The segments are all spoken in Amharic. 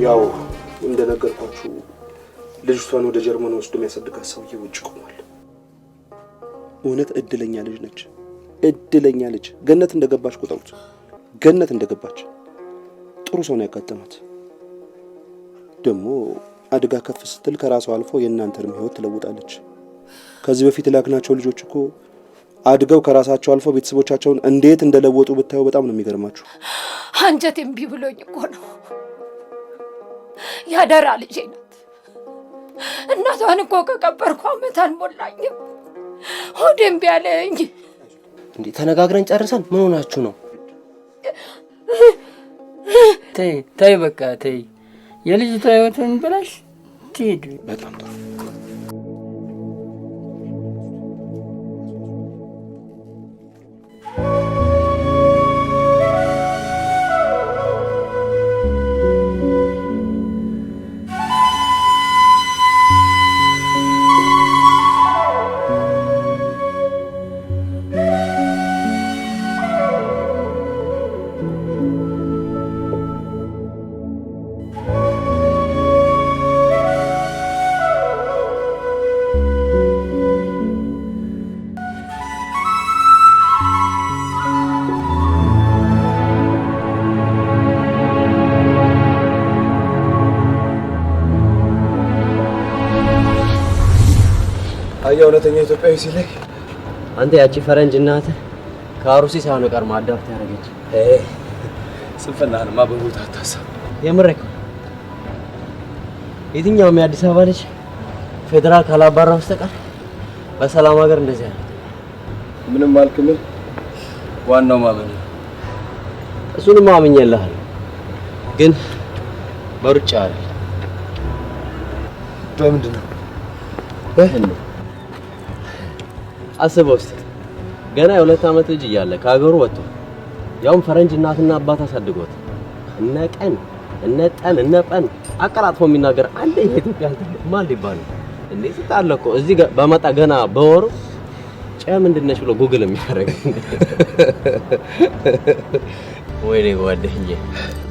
ያው እንደነገርኳችሁ ልጅቷን ወደ ጀርመን ወስዶ የሚያሳድጋት ሰውዬ ውጭ ቆሟል። እውነት እድለኛ ልጅ ነች። እድለኛ ልጅ ገነት እንደገባች ቁጠሩት። ገነት እንደገባች ጥሩ ሰው ነው ያጋጠማት። ደግሞ አድጋ ከፍ ስትል ከራሷ አልፎ የእናንተንም ህይወት ትለውጣለች። ከዚህ በፊት ላክናቸው ልጆች እኮ አድገው ከራሳቸው አልፎ ቤተሰቦቻቸውን እንዴት እንደለወጡ ብታዩ በጣም ነው የሚገርማችሁ። አንጀት እምቢ ብሎኝ እኮ ነው። ያደራ ልጄ ናት። እናቷን እኮ ከቀበርኩ ዓመት አልሞላኝም። ሆዴም ቢያለኝ እንዴ ተነጋግረን ጨርሰን ምን ሆናችሁ ነው? ተይ በቃ ተይ። የልጅቷ ህይወትን ብላሽ ትሄድ። በጣም ጥሩ። እውነተኛ ኢትዮጵያዊ ሲለኝ አንተ ያቺ ፈረንጅ እናት ከአሩሲ ሳይሆን ቀር ማዳፍት ያደረገች ስንፍናህንማ በቦታ አታሳብ። የምሬክ የትኛውም የአዲስ አበባ ልጅ ፌደራል ካላባራ በስተቀር በሰላም ሀገር እንደዚህ ያለ ምንም አልክ ምን ዋናው ማመን ነው። እሱንም አምኜልሃለሁ፣ ግን በሩጫ አይደል። በምንድን ነው? አስበው እስቲ ገና የ2 ዓመት ልጅ እያለ ከሀገሩ ወጥቶ ያውም ፈረንጅ እናትና አባት አሳድጎት እነ ጠን አቀላጥፎ የሚናገር አንድ የኢትዮጵያ ማን ሊባል እንዴ? ስታለቆ እዚህ በመጣ ገና በወሩ ምንድነሽ ብሎ ጉግል የሚያደርግ ወይኔ ጓደኛዬ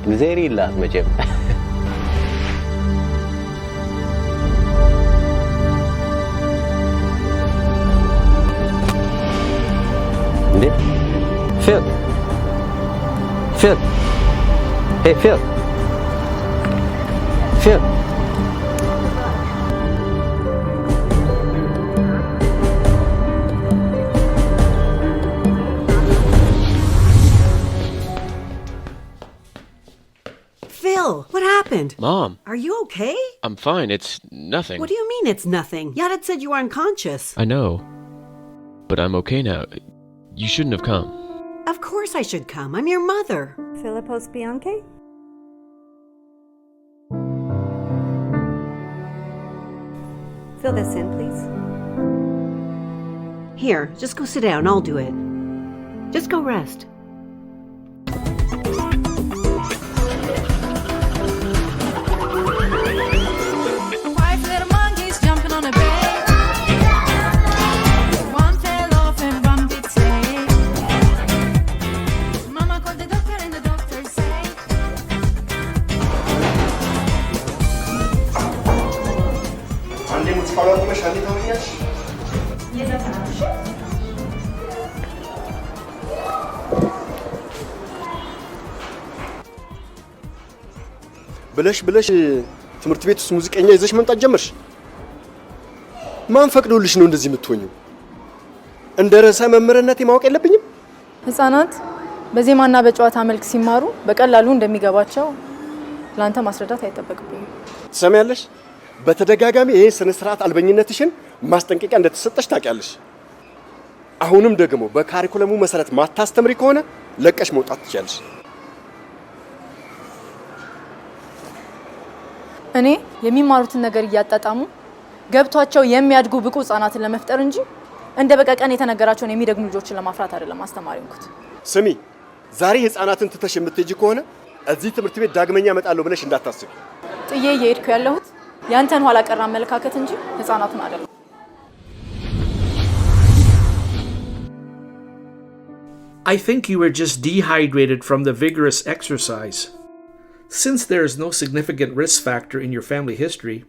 ግዜሪ ይላት መቼም Phil. Hey, Phil. Phil, what happened? Mom. Are you okay? I'm fine. It's nothing. What do you mean it's nothing? Yared said you were unconscious. I know. But I'm okay now. You shouldn't have come. Of course I should come. I'm your mother. Philippos Bianchi? Fill this in, please. Here, just go sit down. I'll do it. Just go rest. ብለሽ ትምህርት ቤት ውስጥ ሙዚቀኛ ይዘሽ መምጣት ጀመርሽ። ማን ፈቅዶልሽ ነው እንደዚህ የምትሆኚው? እንደ ርዕሰ መምህርነቴ ማወቅ የለብኝም? ህፃናት በዜማና በጨዋታ መልክ ሲማሩ በቀላሉ እንደሚገባቸው ላንተ ማስረዳት አይጠበቅብኝም። ትሰሚያለሽ? በተደጋጋሚ ይሄ ስነ ስርዓት አልበኝነትሽን ማስጠንቀቂያ እንደተሰጠሽ ታውቂያለሽ። አሁንም ደግሞ በካሪኩለሙ መሰረት ማታስተምሪ ከሆነ ለቀሽ መውጣት ትችያለሽ። እኔ የሚማሩትን ነገር እያጣጣሙ ገብቷቸው የሚያድጉ ብቁ ህፃናትን ለመፍጠር እንጂ እንደ በቀቀን የተነገራቸውን የሚደግሙ ልጆችን ለማፍራት አይደለም አስተማሪ እንኩት። ስሚ፣ ዛሬ ህፃናትን ትተሽ የምትሄጂ ከሆነ እዚህ ትምህርት ቤት ዳግመኛ እመጣለሁ ብለሽ እንዳታስቢ። ጥዬ እየሄድኩ ያለሁት ያንተን ኋላ ቀር አመለካከት እንጂ ህፃናቱን አይደለም። I think you were just dehydrated from the vigorous exercise. Since there is no significant risk factor in your family history,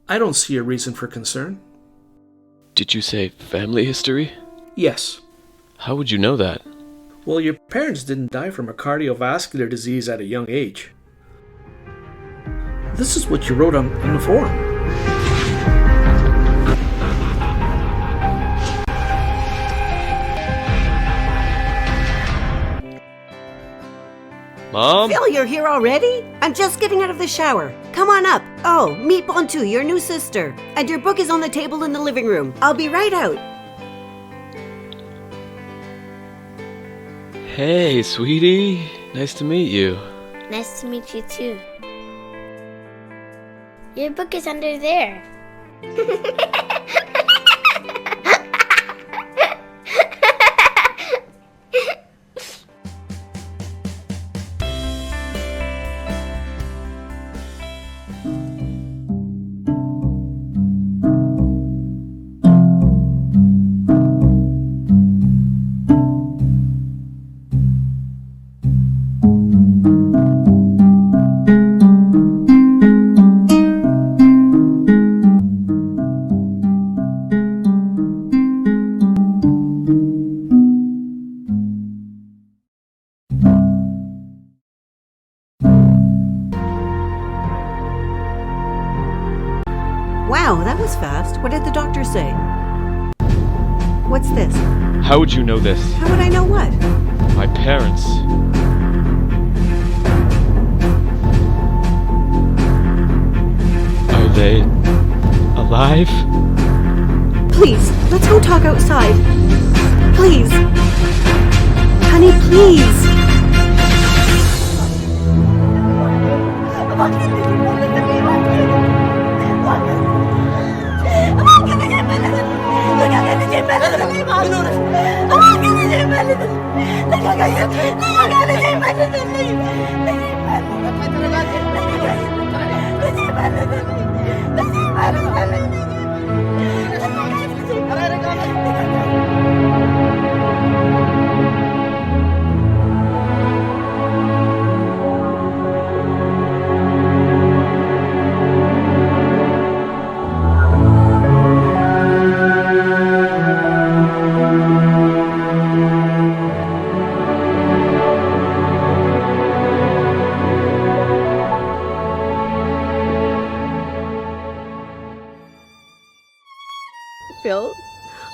I don't see a reason for concern. Did you say family history? Yes. How would you know that? Well, your parents didn't die from a cardiovascular disease at a young age. This is what you wrote on the form. Mom? Phil, you're here already? I'm just getting out of the shower. Come on up. Oh, meet Bontu, your new sister. And your book is on the table in the living room. I'll be right out. Hey, sweetie. Nice to meet you. Nice to meet you too. Your book is under there. Wow, that was fast. What did the doctor say? What's this? How would you know this? How would I know what? My parents. Are they alive? Please, let's go talk outside. Please. Honey, please. Phil,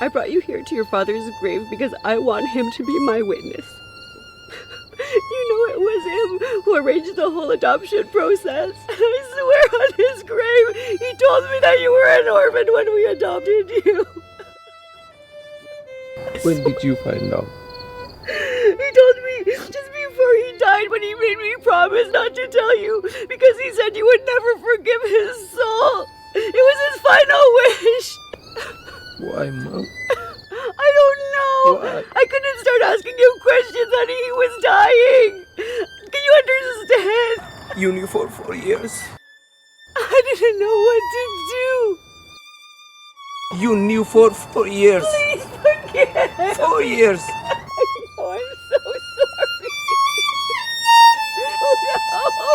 I brought you here to your father's grave because I want him to be my witness. You know it was him who arranged the whole adoption process. I swear on his grave, he told me that you were an orphan when we adopted you. When did you find out? He told me just before he died when he made me promise not to tell you because he said you would never forgive his soul. It was his final wish. Why, Mom? I don't know. Why? I couldn't start asking him questions, honey. He was dying. Can you understand? You knew for 4 years. I didn't know what to do. You knew for 4 years. Please forgive. 4 years. I know, I'm so sorry. Oh, no.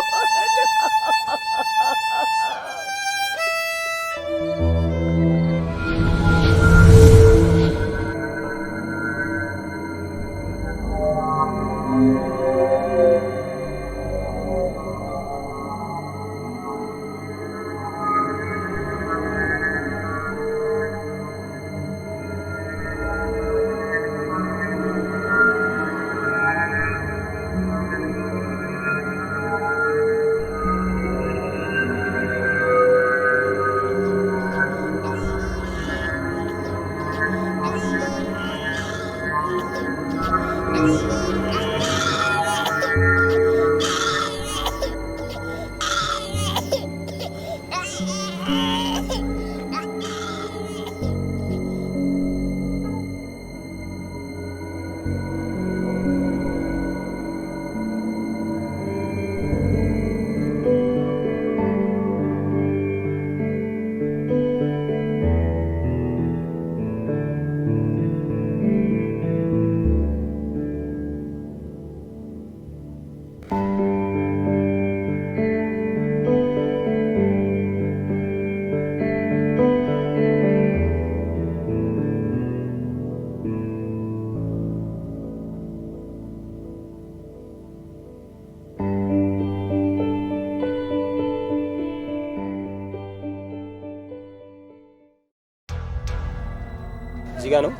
ጋር ነው?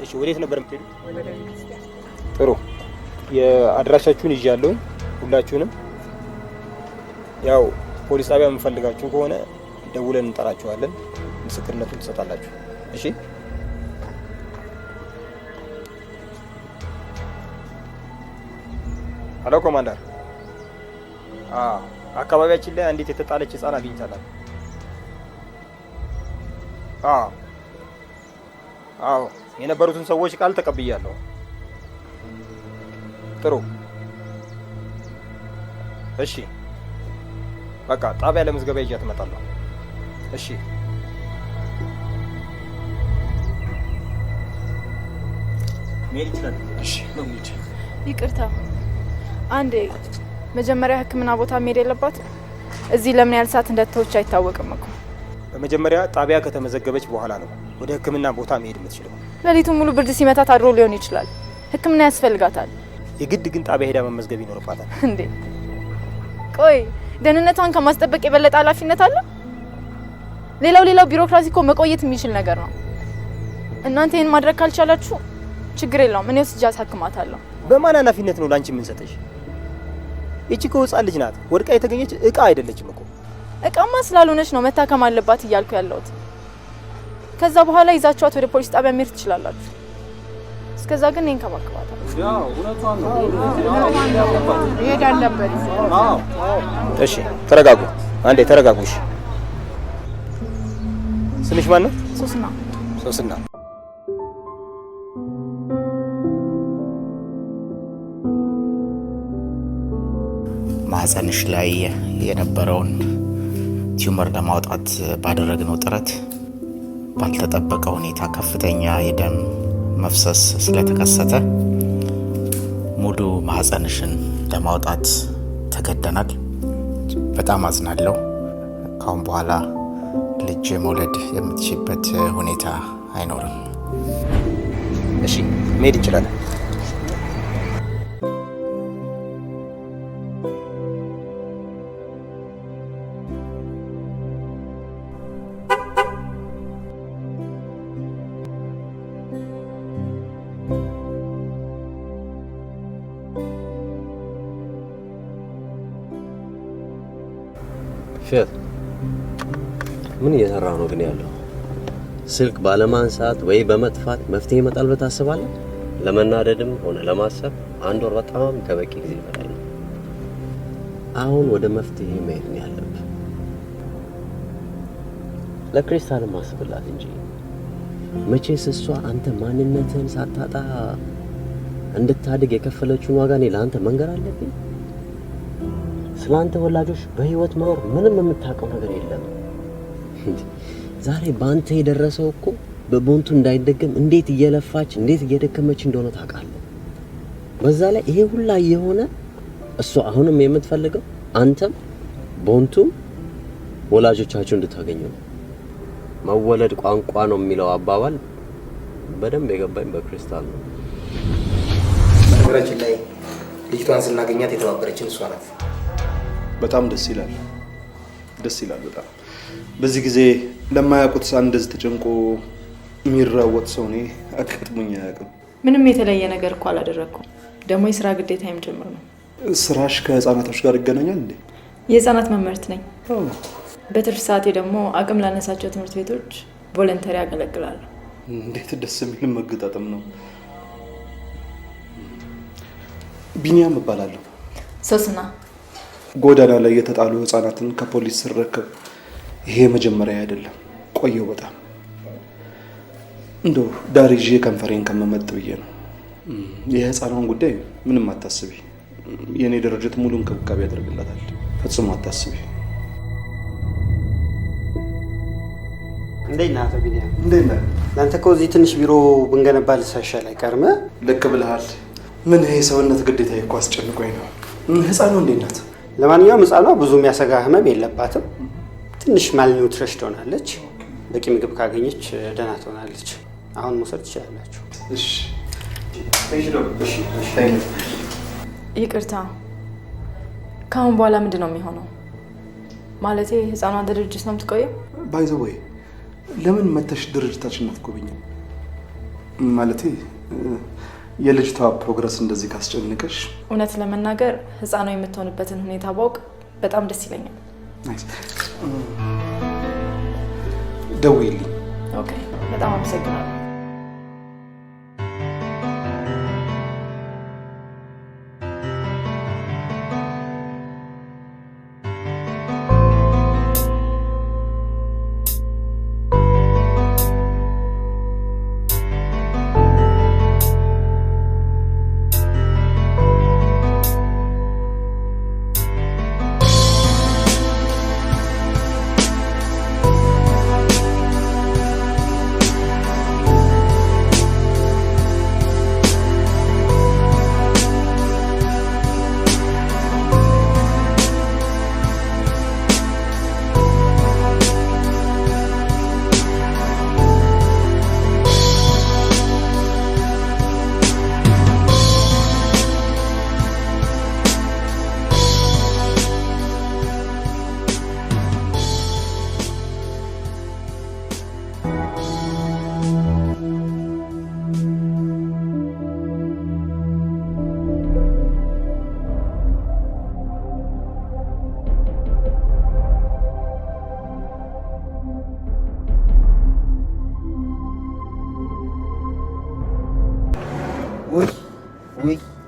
እሺ ወዴት ነበር የምትሄዱት? ጥሩ የአድራሻችሁን ይዣለሁ ሁላችሁንም። ያው ፖሊስ ጣቢያ የምፈልጋችሁ ከሆነ ደውለን እንጠራችኋለን፣ ምስክርነቱን ትሰጣላችሁ። እሺ ሄሎ ኮማንደር። አካባቢያችን ላይ አንዲት የተጣለች ህፃን አግኝተናል። አዎ የነበሩትን ሰዎች ቃል ተቀብያለሁ። ጥሩ እሺ በቃ ጣቢያ ለምዝገባ ይዣት እመጣለሁ። እሺ ሜሪ ይችላል። እሺ ነው ሜሪ። ይቅርታ አንዴ መጀመሪያ ህክምና ቦታ መሄድ የለባት? እዚህ ለምን ያህል ሰዓት እንደተወች አይታወቅም እኮ። በመጀመሪያ ጣቢያ ከተመዘገበች በኋላ ነው ወደ ህክምና ቦታ መሄድ የምትችለው። ሌሊቱን ሙሉ ብርድ ሲመታት አድሮ ሊሆን ይችላል። ህክምና ያስፈልጋታል። የግድ ግን ጣቢያ ሄዳ መመዝገብ ይኖርባታል። እንዴ ቆይ ደህንነቷን ከማስጠበቅ የበለጠ ኃላፊነት አለ? ሌላው ቢሮክራሲ እኮ መቆየት የሚችል ነገር ነው። እናንተ ይሄን ማድረግ ካልቻላችሁ ችግር የለውም፣ እኔ ወስጄ አሳክማታለሁ። በማን ኃላፊነት ነው ላንቺ ምን ሰጠሽ? እቺ እኮ ህፃን ልጅ ናት። ወድቃ የተገኘች እቃ አይደለችም እኮ። እቃማ ስላልሆነች ነው መታከም አለባት እያልኩ ያለሁት። ከዛ በኋላ ይዛችኋት ወደ ፖሊስ ጣቢያ መሄድ ትችላላችሁ። እስከዛ ግን እኔን እንከባከባታለሁ። ያው እውነቷን ነው ይሄድ አለበት። እሺ ተረጋጉ፣ አንዴ ተረጋጉ። እሺ ስምሽ ማን ነው? ሶስና። ሶስና ማህፀንሽ ላይ የነበረውን ቲዩመር ለማውጣት ባደረግነው ጥረት ባልተጠበቀ ሁኔታ ከፍተኛ የደም መፍሰስ ስለተከሰተ ሙሉ ማህፀንሽን ለማውጣት ተገደናል። በጣም አዝናለሁ። ካሁን በኋላ ልጅ መውለድ የምትችልበት ሁኔታ አይኖርም። እሺ መሄድ እንችላለን። ሼት ምን እየሰራ ነው ግን ያለው? ስልክ ባለማንሳት ወይ በመጥፋት መፍትሄ ይመጣል ብለህ ታስባለህ? ለመናደድም ሆነ ለማሰብ አንድ ወር በጣም ከበቂ ጊዜ በላይ ነው። አሁን ወደ መፍትሄ መሄድ ነው ያለብህ። ለክሪስታልም አስብላት እንጂ መቼስ እሷ አንተ ማንነትህን ሳታጣ እንድታድግ የከፈለችውን ዋጋ እኔ ለአንተ መንገር አለብኝ? ስላንተ ወላጆች በህይወት መኖር ምንም የምታውቀው ነገር የለም። ዛሬ ባንተ የደረሰው እኮ በቦንቱ እንዳይደገም እንዴት እየለፋች እንዴት እየደከመች እንደሆነ ታውቃለህ። በዛ ላይ ይሄ ሁላ የሆነ እሷ አሁንም የምትፈልገው አንተም ቦንቱም ወላጆቻችሁ እንድታገኙ ነው። መወለድ ቋንቋ ነው የሚለው አባባል በደንብ የገባኝ በክሪስታል ነው። በነገራችን ላይ ልጅቷን ስናገኛት የተባበረችን እሷ ናት። በጣም ደስ ይላል፣ ደስ ይላል በጣም። በዚህ ጊዜ ለማያውቁት ሰው እንደዚህ ተጨንቆ የሚራወጥ ሰው እኔ አጋጥሞኝ አያውቅም። ምንም የተለየ ነገር እኮ አላደረኩም። ደግሞ የስራ ግዴታዬም ጭምር ነው። ስራሽ ከህፃናቶች ጋር ይገናኛል እንዴ? የህፃናት መምህርት ነኝ። በትርፍ ሰዓቴ ደግሞ አቅም ላነሳቸው ትምህርት ቤቶች ቮለንተሪ ያገለግላለሁ። እንዴት ደስ የሚል መገጣጠም ነው። ቢኒያም እባላለሁ። ሶስና ጎዳና ላይ የተጣሉ ህፃናትን ከፖሊስ ስረከብ ይሄ መጀመሪያ አይደለም። ቆየው በጣም እንደው ዳር ይዤ ከንፈሬን ከመመጥ ብዬ ነው። የህፃኗን ጉዳይ ምንም አታስቢ። የኔ ድርጅት ሙሉ እንክብካቤ ያደርግላታል። ፈጽሞ አታስቢ። እንዴት ነህ አቶ ቢኒያም? እንዴት ነህ? ለአንተ እኮ እዚህ ትንሽ ቢሮ ብንገነባ ልሳሻል አይቀርም። ልክ ብለሃል። ምን ይሄ ሰውነት ግዴታ እኮ አስጨንቆኝ ነው። ህፃኗ እንዴት ናት? ለማንኛውም ህፃኗ ብዙ የሚያሰጋ ህመም የለባትም። ትንሽ ማልኒውትረሽ ትሆናለች። በቂ ምግብ ካገኘች ደህና ትሆናለች። አሁን መውሰድ ትችላላችሁ። እሺ። ይቅርታ፣ ከአሁን በኋላ ምንድን ነው የሚሆነው? ማለቴ ህፃኗ ድርጅት ነው የምትቆየው? ባይ ዘ ወይ ለምን መተሽ ድርጅታችን አትጎበኝም? ማለቴ የልጅቷ ፕሮግረስ እንደዚህ ካስጨነቀሽ እውነት ለመናገር ህፃኗ የምትሆንበትን ሁኔታ ባውቅ በጣም ደስ ይለኛል። ናይስ ደውይልኝ። ኦኬ በጣም አመሰግናለሁ።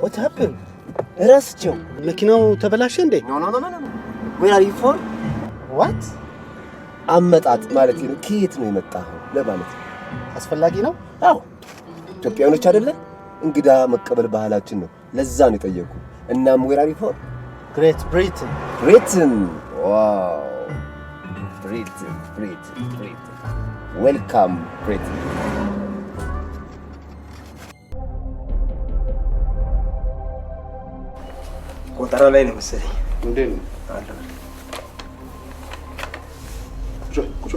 What happened? ረስቸው መኪናው ተበላሸ እንዴ? ኖ ኖ ኖ ኖ ኖ Where are you from? What? አመጣጥ ማለት ነው። ከየት ነው የመጣኸው ለማለት ነው። አስፈላጊ ነው? አዎ ኢትዮጵያኖች አይደለም እንግዳ መቀበል ባህላችን ነው። ለዛ ነው የጠየቁ። እናም where are you from? Great Britain. Britain. Wow. Britain. Welcome Britain. ቆጠራ ላይ ነው መሰለኝ። እንዴት ነው? አለ ቁጭ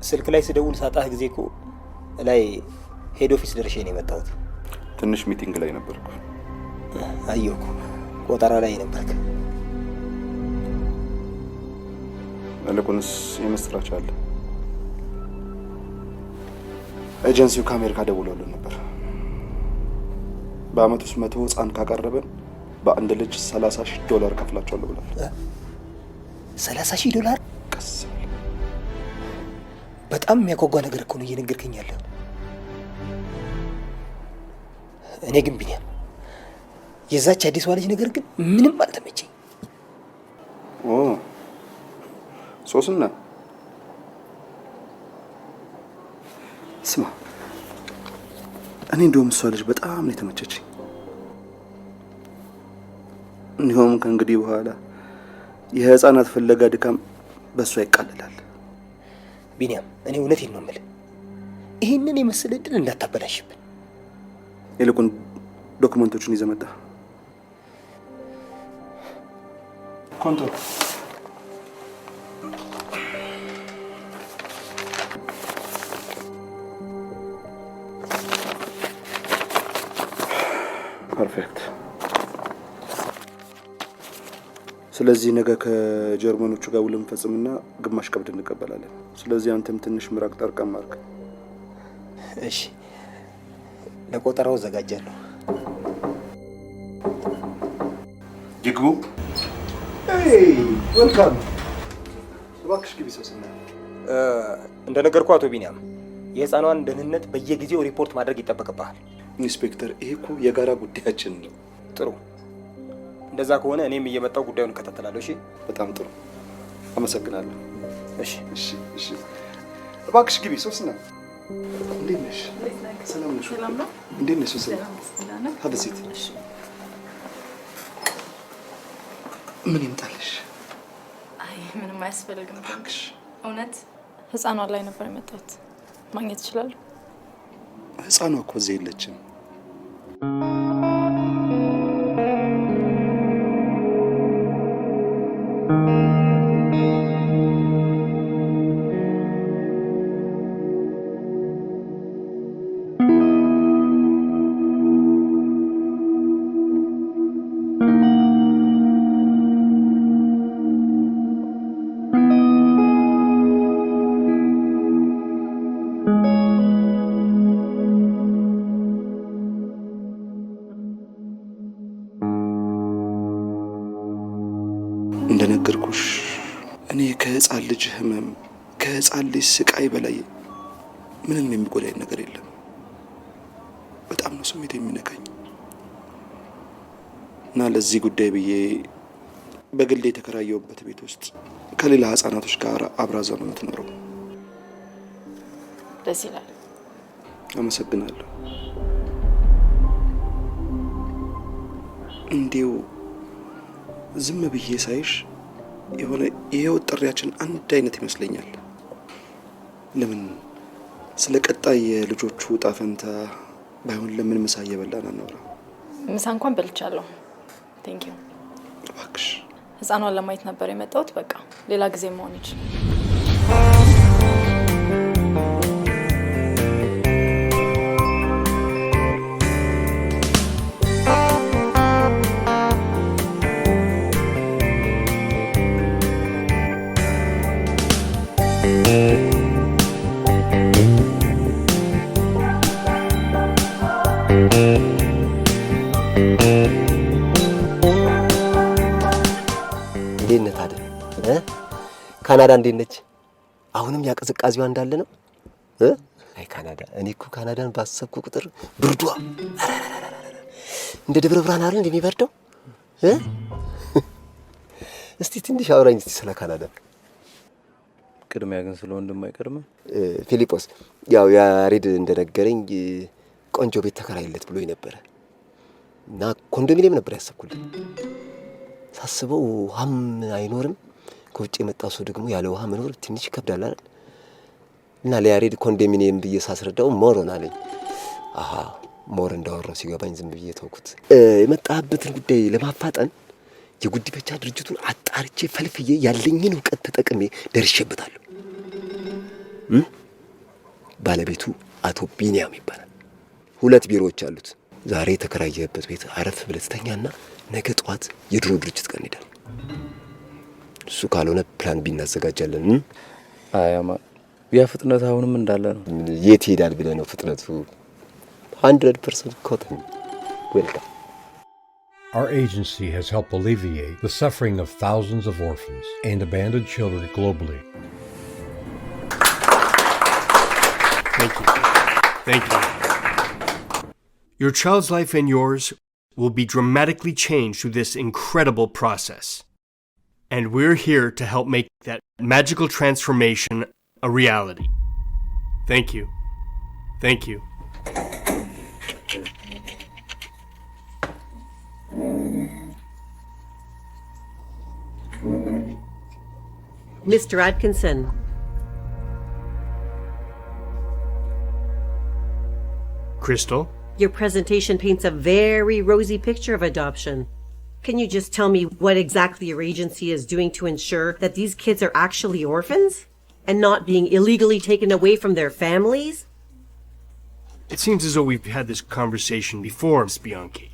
ስልክ ላይ ስደውል ሳጣህ ጊዜ እኮ ላይ ሄድ ኦፊስ ደርሼ ነው የመጣሁት። ትንሽ ሚቲንግ ላይ ነበርኩ። አየሁ እኮ ቆጠራ ላይ ነበርክ። ለቁንስ የምስራች አለ። ኤጀንሲው ከአሜሪካ ደውሎልን ነበር። በአመት ውስጥ 100 ህፃን ካቀረበን በአንድ ልጅ $30,000 ከፍላቸዋለሁ ብሏል። $30,000? ቀስ በጣም የሚያጓጓ ነገር እኮ ነው እየነገርከኝ ያለው። እኔ ግን ቢኒያም የዛች አዲሷ ልጅ ነገር ግን ምንም አልተመቸኝ። ሶስና ስማ፣ እኔ እንደውም እሷ ልጅ በጣም ነው የተመቸችኝ። እንዲሁም ከእንግዲህ በኋላ የህፃናት ፍለጋ ድካም በእሷ ይቃለላል። ቢኒያም እኔ እውነቴን ነው የምልህ፣ ይህንን የመሰለ ዕድል እንዳታበላሽብን። ይልቁን ዶክመንቶቹን ይዘህ መጣ። ኮንቶ ፐርፌክት። ስለዚህ ነገ ከጀርመኖቹ ጋር ውል እንፈጽምና ግማሽ ቀብድ እንቀበላለን። ስለዚህ አንተም ትንሽ ምራቅ ጠርቀም አድርግ። እሺ፣ ለቆጠራው ዘጋጃለሁ። ይግቡ። ዌልካም። እባክሽ ግቢ ሶስና። እንደነገርኩ አቶ ቢኒያም የህፃኗን ደህንነት በየጊዜው ሪፖርት ማድረግ ይጠበቅብሃል። ኢንስፔክተር፣ ይሄ እኮ የጋራ ጉዳያችን ነው። ጥሩ፣ እንደዛ ከሆነ እኔም እየመጣው ጉዳዩን እከታተላለሁ። እሺ፣ በጣም ጥሩ፣ አመሰግናለሁ። እሺ እሺ እሺ። እባክሽ ግቢ ሶስና። እንዴት ነሽ? ሰላም ነሽ? ሰላም ነው። እንዴት ነሽ ሶስና? ሀብሲት። እሺ፣ ምን ይምጣልሽ? አይ ምንም አያስፈልግም። እባክሽ እውነት ህፃኗ ላይ ነበር የመጣሁት። ማግኘት እችላለሁ? ህፃኗ እኮ እዚህ የለችም። እንደነገርኩሽ እኔ ከህፃን ልጅ ህመም ከህፃን ልጅ ስቃይ በላይ ምንም የሚጎዳኝ ነገር የለም። በጣም ነው ስሜት የሚነካኝ እና ለዚህ ጉዳይ ብዬ በግሌ የተከራየሁበት ቤት ውስጥ ከሌላ ህፃናቶች ጋር አብራዛ ነው የምትኖረው። ደስ ይላል። አመሰግናለሁ። እንዲው ዝም ብዬ ሳይሽ የሆነ የህይወት ጥሪያችን አንድ አይነት ይመስለኛል። ለምን ስለ ቀጣይ የልጆቹ ዕጣ ፈንታ ባይሆን ለምን ምሳ እየበላን አናወራ? ምሳ እንኳን በልቻለሁ። ቴንክ ዩ። እባክሽ ህፃኗን ለማየት ነበር የመጣሁት። በቃ ሌላ ጊዜ መሆን ይችላል። እንዴት ታዲያ ካናዳ እንዴት ነች? አሁንም ያቀዝቃዚዋ እንዳለ ነው? አይ ካናዳ፣ እኔ እኮ ካናዳን ባሰብኩ ቁጥር ብርዷ እንደ ደብረ ብርሃን አይደል እንደሚበርደው? እስቲ ትንሽ አውራኝ ስለ ካናዳ። ቅድሚያ ግን ስለ ወንድም አይቀርም። ፊሊጶስ ያው ያሬድ እንደነገረኝ ቆንጆ ቤት ተከራይለት ብሎኝ ነበር እና ኮንዶሚኒየም ነበር ያሰብኩልኝ። ሳስበው ውሃም አይኖርም፣ ከውጭ የመጣው ሰው ደግሞ ያለ ውሃ መኖር ትንሽ ይከብዳል አይደል? እና ለያሬድ ኮንዶሚኒየም ብዬ ሳስረዳው ሞር ሆናለኝ። አሃ ሞር እንዳወራው ሲገባኝ ዝም ብዬ ተውኩት። የመጣህበትን ጉዳይ ለማፋጠን የጉዲፈቻ ድርጅቱን አጣርቼ ፈልፍዬ ያለኝን እውቀት ተጠቅሜ ደርሼበታለሁ። ባለቤቱ አቶ ቢኒያም ይባላል። 2 ቢሮዎች አሉት። ዛሬ የተከራየበት ቤት አረፍ ብለህ ትተኛና ነገ ጠዋት የድሮ ድርጅት ጋር እንሄዳለን። እሱ ካልሆነ ፕላን ቢ እናዘጋጃለን። አያማ ያ ፍጥነት አሁንም እንዳለ ነው። የት ሄዳል ብለህ ነው ፍጥነቱ? 100% ኮተን ዌልካም። Our agency has helped alleviate the suffering of thousands of orphans and abandoned children globally. Thank you. Thank you. Your child's life and yours will be dramatically changed through this incredible process. And we're here to help make that magical transformation a reality. Thank you. Thank you. Mr. Atkinson. Crystal? Your presentation paints a very rosy picture of adoption. Can you just tell me what exactly your agency is doing to ensure that these kids are actually orphans and not being illegally taken away from their families? It seems as though we've had this conversation before, Ms. Bianchi.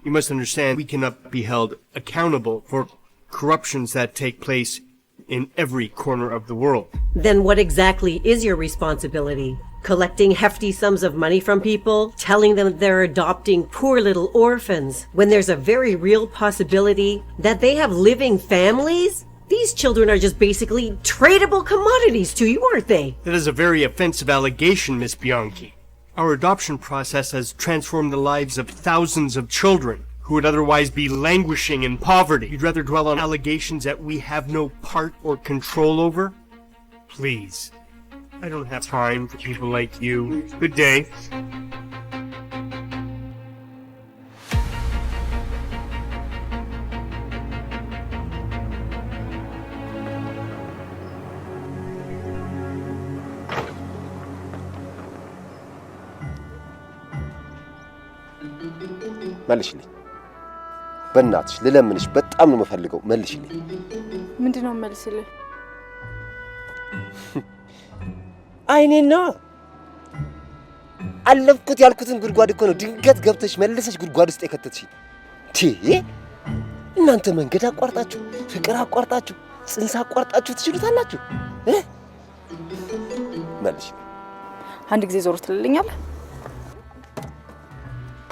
You must understand we cannot be held accountable for corruptions that take place in every corner of the world. Then what exactly is your responsibility? Collecting hefty sums of money from people, telling them they're adopting poor little orphans, when there's a very real possibility that they have living families? These children are just basically tradable commodities to you, aren't they? That is a very offensive allegation, Ms. Bianchi. Our adoption process has transformed the lives of thousands of children who would otherwise be languishing in poverty. You'd rather dwell on allegations that we have no part or control over? Please. I don't have time for people like you. Good day. መልሽልኝ በእናትሽ ልለምንሽ፣ በጣም ነው የምፈልገው። መልሽልኝ። ምንድነው መልስልህ? አይኔና አለፍኩት ያልኩትን ጉድጓድ እኮ ነው ድንገት ገብተሽ መልሰሽ ጉድጓድ ውስጥ የከተትሽ። እናንተ መንገድ አቋርጣችሁ፣ ፍቅር አቋርጣችሁ፣ ጽንስ አቋርጣችሁ ትችሉታላችሁ? መልሽ። አንድ ጊዜ ዞር ትልልኛለህ?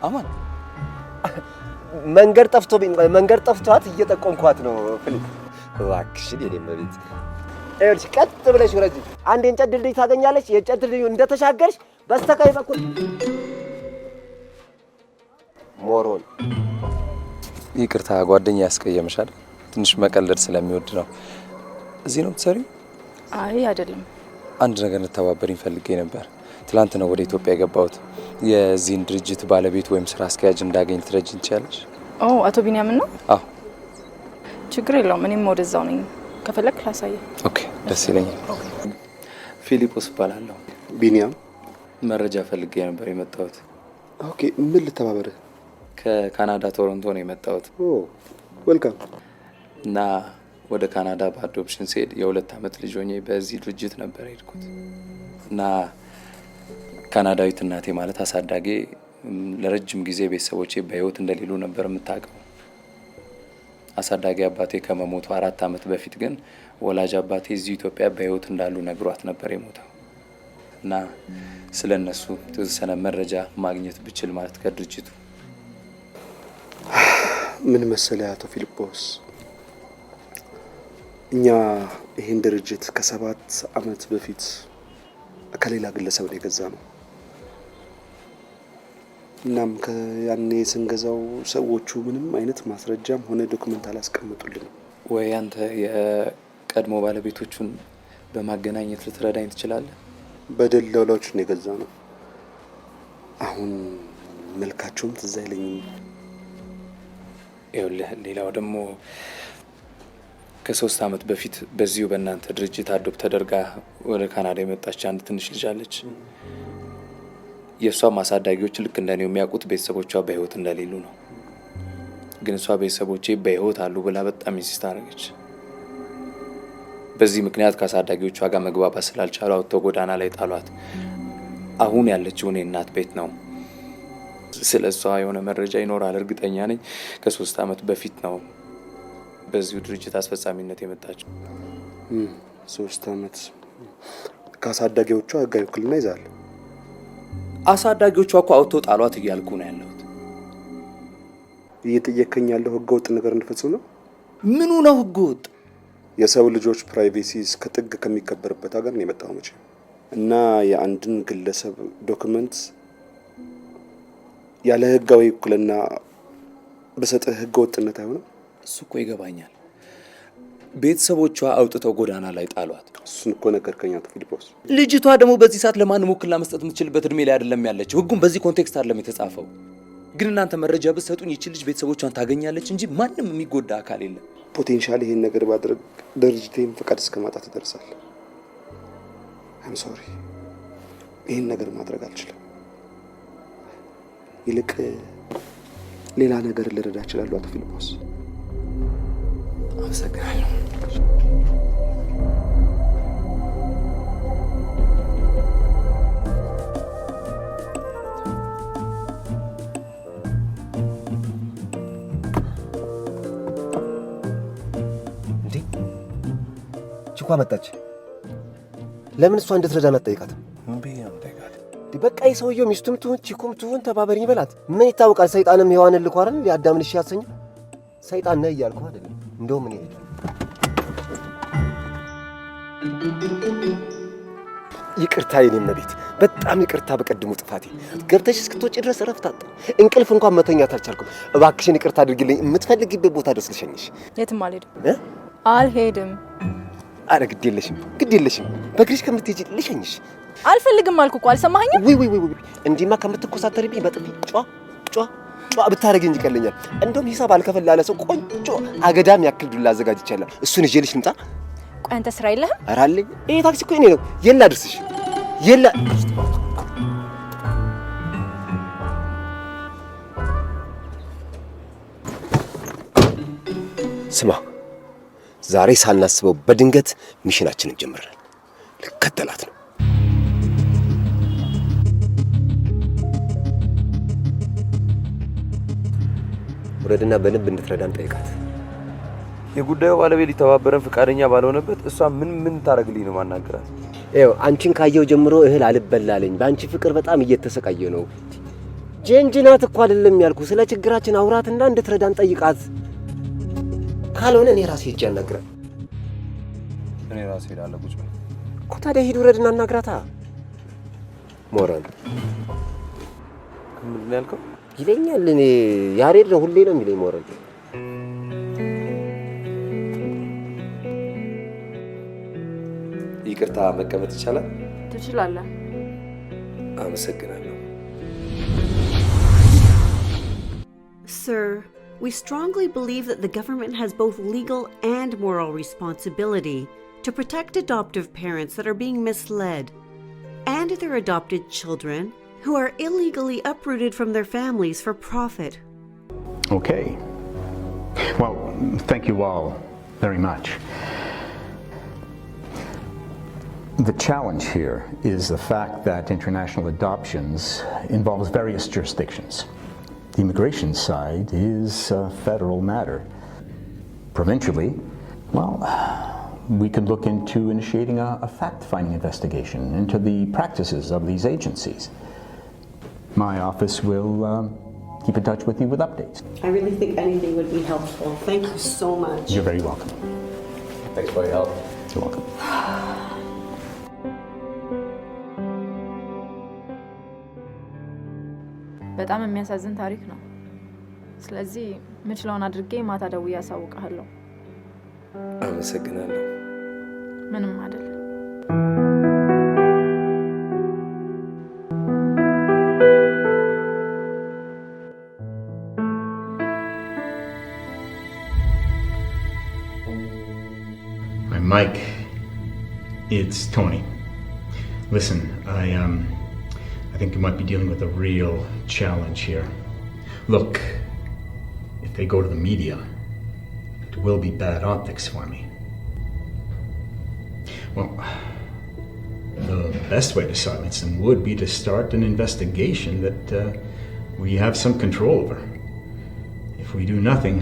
አማን መንገድ ጠፍቷት እየጠቆምኳት ነው ፊሊፕ። እባክሽን የኔ መቤት እርሽ ቀጥ ብለሽ ወረጂ። አንድ የእንጨት ድልድይ ታገኛለች። የእንጨት ድልድዩ እንደተሻገርሽ በስተቀኝ በኩል ሞሮን። ይቅርታ ጓደኛ ያስቀየምሻል። ትንሽ መቀለድ ስለሚወድ ነው። እዚህ ነው የምትሰሪው? አይ አይደለም። አንድ ነገር እንተባበሪኝ ፈልጌ ነበር። ትላንት ነው ወደ ኢትዮጵያ የገባሁት። የዚህን ድርጅት ባለቤት ወይም ስራ አስኪያጅ እንዳገኝ ትረጅኝ ትችያለሽ? አቶ ቢንያምን ነው? አዎ። ችግር የለውም። እኔም ወደዛው ነኝ። ከፈለክ ላሳየህ። ኦኬ፣ ደስ ይለኛል። ፊሊጶስ እባላለሁ። ቢንያም። መረጃ ፈልጌ ነበር የመጣሁት። ኦኬ፣ ምን ልተባበርህ? ከካናዳ ቶሮንቶ ነው የመጣሁት። ዌልካም። እና ወደ ካናዳ በአዶፕሽን ስሄድ የ2 ዓመት ልጅ ሆኜ በዚህ ድርጅት ነበር የሄድኩት። እና ካናዳዊት እናቴ ማለት አሳዳጌ ለረጅም ጊዜ ቤተሰቦቼ በህይወት እንደሌሉ ነበር የምታውቀው። አሳዳጊ አባቴ ከመሞቱ 4 ዓመት በፊት ግን ወላጅ አባቴ እዚህ ኢትዮጵያ በህይወት እንዳሉ ነግሯት ነበር የሞተው። እና ስለ እነሱ የተወሰነ መረጃ ማግኘት ብችል ማለት ከድርጅቱ። ምን መሰለህ አቶ ፊልጶስ፣ እኛ ይህን ድርጅት ከ7 ዓመት በፊት ከሌላ ግለሰብ ነው የገዛ ነው። እናም ያኔ ስንገዛው ሰዎቹ ምንም አይነት ማስረጃም ሆነ ዶክመንት አላስቀምጡልንም። ወይ አንተ የቀድሞ ባለቤቶቹን በማገናኘት ልትረዳኝ ትችላለህ? በደላሎች ነው የገዛ ነው። አሁን መልካቸውም ትዝ አይለኝም። ይኸውልህ ሌላው ደግሞ ከ3 ዓመት በፊት በዚሁ በእናንተ ድርጅት አዶፕት ተደርጋ ወደ ካናዳ የመጣች አንድ ትንሽ ልጅ አለች። የእሷ አሳዳጊዎች ልክ እንደኔው የሚያውቁት ቤተሰቦቿ በህይወት እንደሌሉ ነው። ግን እሷ ቤተሰቦቼ በህይወት አሉ ብላ በጣም ኢንሲስት አደረገች። በዚህ ምክንያት ከአሳዳጊዎቿ ጋር መግባባት ስላልቻሉ አውጥተው ጎዳና ላይ ጣሏት። አሁን ያለችው እኔ እናት ቤት ነው። ስለ እሷ የሆነ መረጃ ይኖራል እርግጠኛ ነኝ። ከ3 ዓመት በፊት ነው በዚሁ ድርጅት አስፈጻሚነት የመጣችው። 3 ዓመት ከአሳዳጊዎቿ ህጋዊ ውክልና ይዛል። አሳዳጊዎቿ እኮ አውጥተው ጣሏት እያልኩ ነው ያለሁት። እየጠየከኝ ያለው ህገወጥ ነገር እንድፈጽም ነው? ምኑ ነው ህገወጥ? የሰው ልጆች ፕራይቬሲ እስከ ጥግ ከሚከበርበት ሀገር ነው የመጣው መቼ እና የአንድን ግለሰብ ዶክመንት ያለ ህጋዊ ውክልና በሰጠህ ህገወጥነት አይሆንም? እሱ እኮ ይገባኛል። ቤተሰቦቿ አውጥተው ጎዳና ላይ ጣሏት። እሱን እኮ ነገርከኝ አቶ ፊልጶስ። ልጅቷ ደግሞ በዚህ ሰዓት ለማንም ውክልና መስጠት የምትችልበት እድሜ ላይ አይደለም ያለችው። ህጉም በዚህ ኮንቴክስት አይደለም የተጻፈው። ግን እናንተ መረጃ ብትሰጡኝ ይቺ ልጅ ቤተሰቦቿን ታገኛለች እንጂ ማንም የሚጎዳ አካል የለም። ፖቴንሻል ይሄን ነገር ባድርግ ድርጅቴን ፈቃድ እስከ ማጣት ይደርሳል። አም ሶሪ፣ ይሄን ነገር ማድረግ አልችልም። ይልቅ ሌላ ነገር ልረዳ እችላለሁ አቶ ፊልጶስ። አመሰግናለሁ። ችኳ መጣች። ለምን እሷ እንድትረዳን አትጠይቃትም? ምን ብዬ ነው የምጠይቃት? በቃ የሰውየው ሚስቱም ትሁን ቺኩም ትሁን ተባበሪኝ በላት። ምን ይታወቃል? ሰይጣንም ሔዋንን ልኮ አይደል የአዳምን እሺ ያሰኘ። ሰይጣን ነህ እያልኩህ አይደለም። እንደውም ምን ይሄድ ይቅርታ የኔም መቤት፣ በጣም ይቅርታ በቀድሞ ጥፋቴ። ገብተሽ እስክትወጪ ድረስ እረፍት አጣሁ። እንቅልፍ እንኳን መተኛት አልቻልኩም። እባክሽን ይቅርታ አድርጊልኝ። የምትፈልጊበት ቦታ ድረስ ልሸኝሽ። የትም አልሄድም። አልሄድም። አረ ግድ የለሽም። በእግርሽ ከምትሄጂ ልሸኝሽ። አልፈልግም አልኩ እኮ አልሰማኸኝም? ውይ እንዲህማ ከምትኮሳተሪብኝ በጥፊ ጫ ብታረጊኝ ይቀለኛል። እንደውም ሂሳብ አልከፈል ላለ ሰው ቆንጆ አገዳም ያክል ዱላ አዘጋጅቻለሁ። እሱን ይዤልሽ ልምጣ? ቆይ አንተ ስራ የለህም? ኧረ አለኝ። ይሄ ታክሲ እኮ የእኔ ነው። የላ አድርስሽ። ስማ፣ ዛሬ ሳናስበው በድንገት ሚሽናችንን ጀምረናል። ልከተላት ነው። ውረድና በልብ እንድትረዳን ጠይቃት። የጉዳዩ ባለቤት ሊተባበረን ፈቃደኛ ባልሆነበት እሷ ምን ታረግልኝ ነው ማናገራት? ይኸው አንቺን ካየው ጀምሮ እህል አልበላለኝ። በአንቺ ፍቅር በጣም እየተሰቃየ ነው። ጀንጅናት እኮ አይደለም ያልኩ ስለ ችግራችን አውራትና እንድትረዳን ጠይቃት። ካልሆነ እኔ ራሴ ሄጄ አናግራት። እኔ ራሴ ሄዳለሁ። ቁጭ በል እኮ ታዲያ ሂድ ውረድና አናግራታ። ሞራል ምንድን ያልከው? ይለኛል። እኔ ያሬድ ነው ሁሌ ነው የሚለኝ ሞራል። ይቅርታ መቀመጥ ይቻላል? ትችላለህ። አመሰግናለሁ። Sir, we strongly believe that the government has both legal and moral responsibility to protect adoptive parents that are being misled and their adopted children who are illegally uprooted from their families for profit. Okay. Well, thank you all very much. The challenge here is the fact that international adoptions involves various jurisdictions. The immigration side is a federal matter. Provincially, well, we could look into initiating a fact-finding investigation into the practices of these agencies. My office will keep in touch with you with updates. I really think anything would be helpful. Thank you so much. You're very welcome. Thanks for your help. You're welcome. በጣም የሚያሳዝን ታሪክ ነው። ስለዚህ ምችለውን አድርጌ ማታ ደውዬ አሳውቅሃለሁ። አመሰግናለሁ። ምንም አይደለም። Hi, Mike. It's Tony. Listen, I think you might be dealing with a real challenge here. Look, if they go to the media, it will be bad optics for me. Well, the best way to silence them would be to start an investigation that we have some control over. If we do nothing,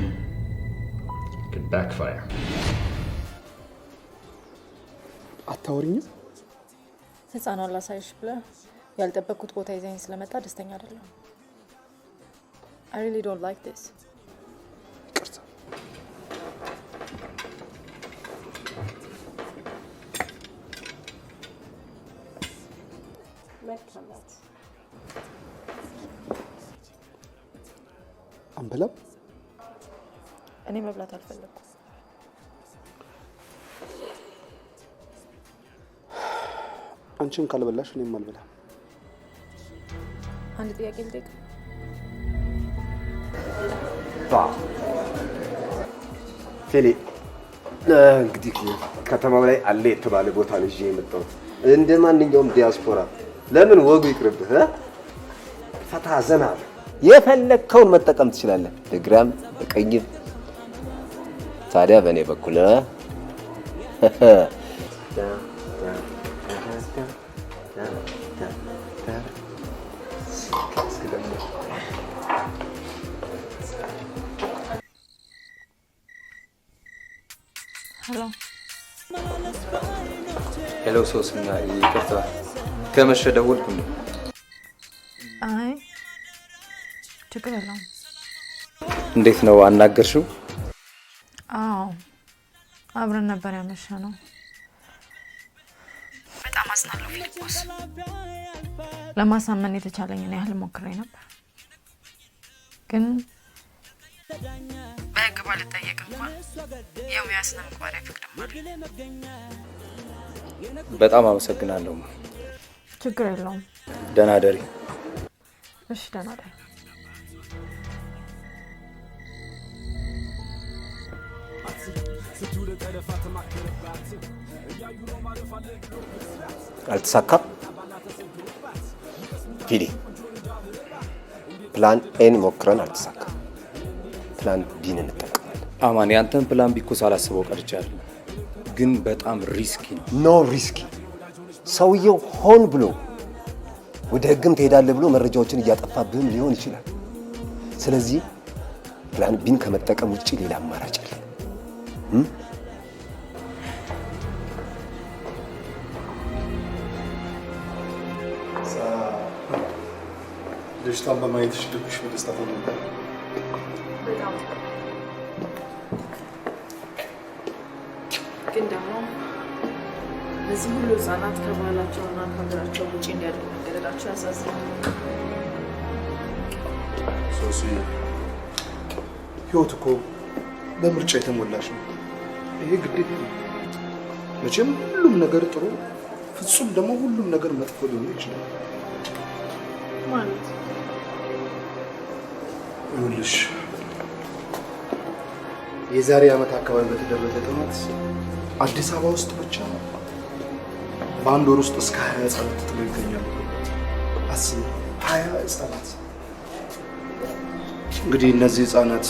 it could backfire. አታወሪኝም? ህፃኗን ላሳይሽ ብለህ ያልጠበቅኩት ቦታ ይዘኝ ስለመጣ ደስተኛ አይደለም። I really don't like this. አንበላም? እኔ መብላት አልፈለኩም። አንቺም ካልበላሽ እኔም አልበላም። አንድ ጥያቄ ልጠይቅ? ፌሌ እንግዲህ ከተማው ላይ አለ የተባለ ቦታ ነው ይዤ የመጣሁት። እንደ ማንኛውም ዲያስፖራ ለምን ወጉ ይቅርብህ? ፈታ ዘና የፈለግከውን መጠቀም ትችላለህ። በግራም በቀኝም። ታዲያ በእኔ በኩል ሄሎ ሶስና፣ ይቅርታ ከመሸ ደወልኩኝ። አይ ችግር የለውም። እንዴት ነው አናገርሽው? አዎ አብረን ነበር ያመሸነው። በጣም አዝናለሁ ፊሊጶስ። ለማሳመን የተቻለኝን ያህል ሞክሬ ነበር፣ ግን በህግ ባልጠየቅ እንኳን የሙያ ስነ ምግባር አይፈቅድም አይደል? በጣም አመሰግናለሁ። ችግር የለውም። ደህና ደሪ። እሺ ደህና ደሪ። አልተሳካም። ፊሊ ፕላን ኤን ሞክረን አልተሳካም። ፕላን ቢን እንጠቀማለን። አማን፣ ያንተን ፕላን ቢ እኮ ሳላስበው ቀርቻለሁ፣ ግን በጣም ሪስኪ ነው። ኖ ሪስኪ። ሰውየው ሆን ብሎ ወደ ህግም ትሄዳለህ ብሎ መረጃዎችን እያጠፋብህም ሊሆን ይችላል። ስለዚህ ፕላን ቢን ከመጠቀም ውጪ ሌላ አማራጭ አለ። ልጅቷን በማየትሽ ልብሽ በደስታ ተሞላ። በጣም ግን ደግሞ እነዚህ ሁሉ ህጻናት ከባህላቸውና ከሀገራቸው ውጭ እንዲያድጉ መገደዳቸው ያሳዝናል። ሶሲ ህይወት እኮ በምርጫ የተሞላች ነው። ይሄ ግዴታ ነው። መቼም ሁሉም ነገር ጥሩ ፍጹም ደግሞ ሁሉም ነገር መጥፎ ሊሆን ይችላል ማለት ይኸውልሽ የዛሬ ዓመት አካባቢ በተደረገ ጥናት አዲስ አበባ ውስጥ ብቻ በአንድ ወር ውስጥ እስከ 20 ህጻናት ተጥለው ይገኛሉ። አስብ 20 ህጻናት። እንግዲህ እነዚህ ህጻናት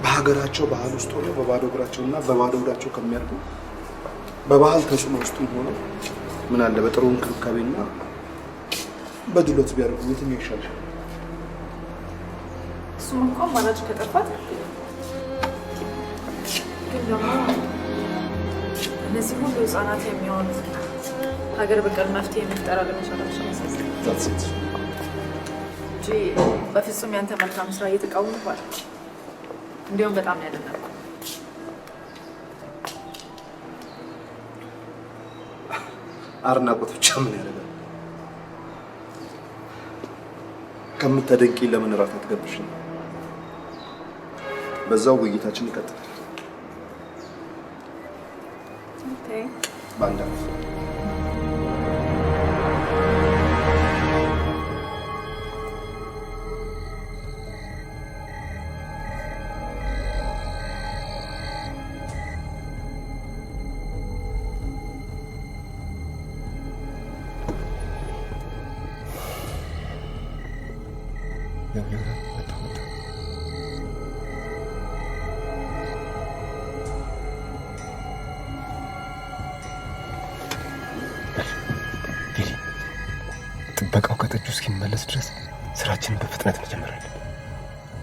በሀገራቸው ባህል ውስጥ ሆነው በባዶ እግራቸውና በባዶ እግራቸው ከሚያድጉ በባህል ተጽዕኖ ውስጥ ሆነው ምን አለ በጥሩ እንክብካቤና በድሎት ቢያደርጉ የትኛው ይሻላል? እሱም እኮ አማራጭ ከጠፋት ግን ደግሞ እነዚህ ሁሉ ህጻናት የሚሆኑት ሀገር በቀል መፍትሄ መፍጠር አለመቻላቸው ያሳዝናል እንጂ በፍጹም ያንተ መልካም ስራ እየተቃወምኩ አይደል። እንዲያውም በጣም ነው ያደነኩት። አድናቆት ብቻ ምን ያደርጋል? ከምታደንቂ ለምን እራት አትጋብዥኝ? በዛው ውይይታችን ይቀጥላል። በአንድ አመት ጥበቃው ከጠጁ እስኪመለስ ድረስ ስራችንን በፍጥነት መጀመር አለብን።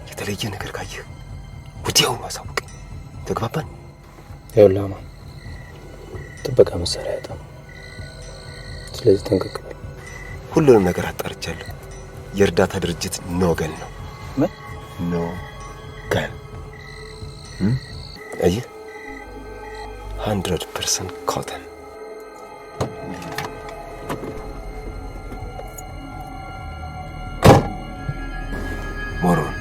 የተለየ ነገር ካየህ ወዲያው አሳውቀኝ። ተግባባን? ይኸውልህ አማን፣ ጥበቃ መሳሪያ ያጣ፣ ስለዚህ ጠንቀቅ በል። ሁሉንም ነገር አጣርቻለሁ። የእርዳታ ድርጅት ኖገን ነው። ምን? ኖገን። አየህ 100% ኮተን። ሞሮን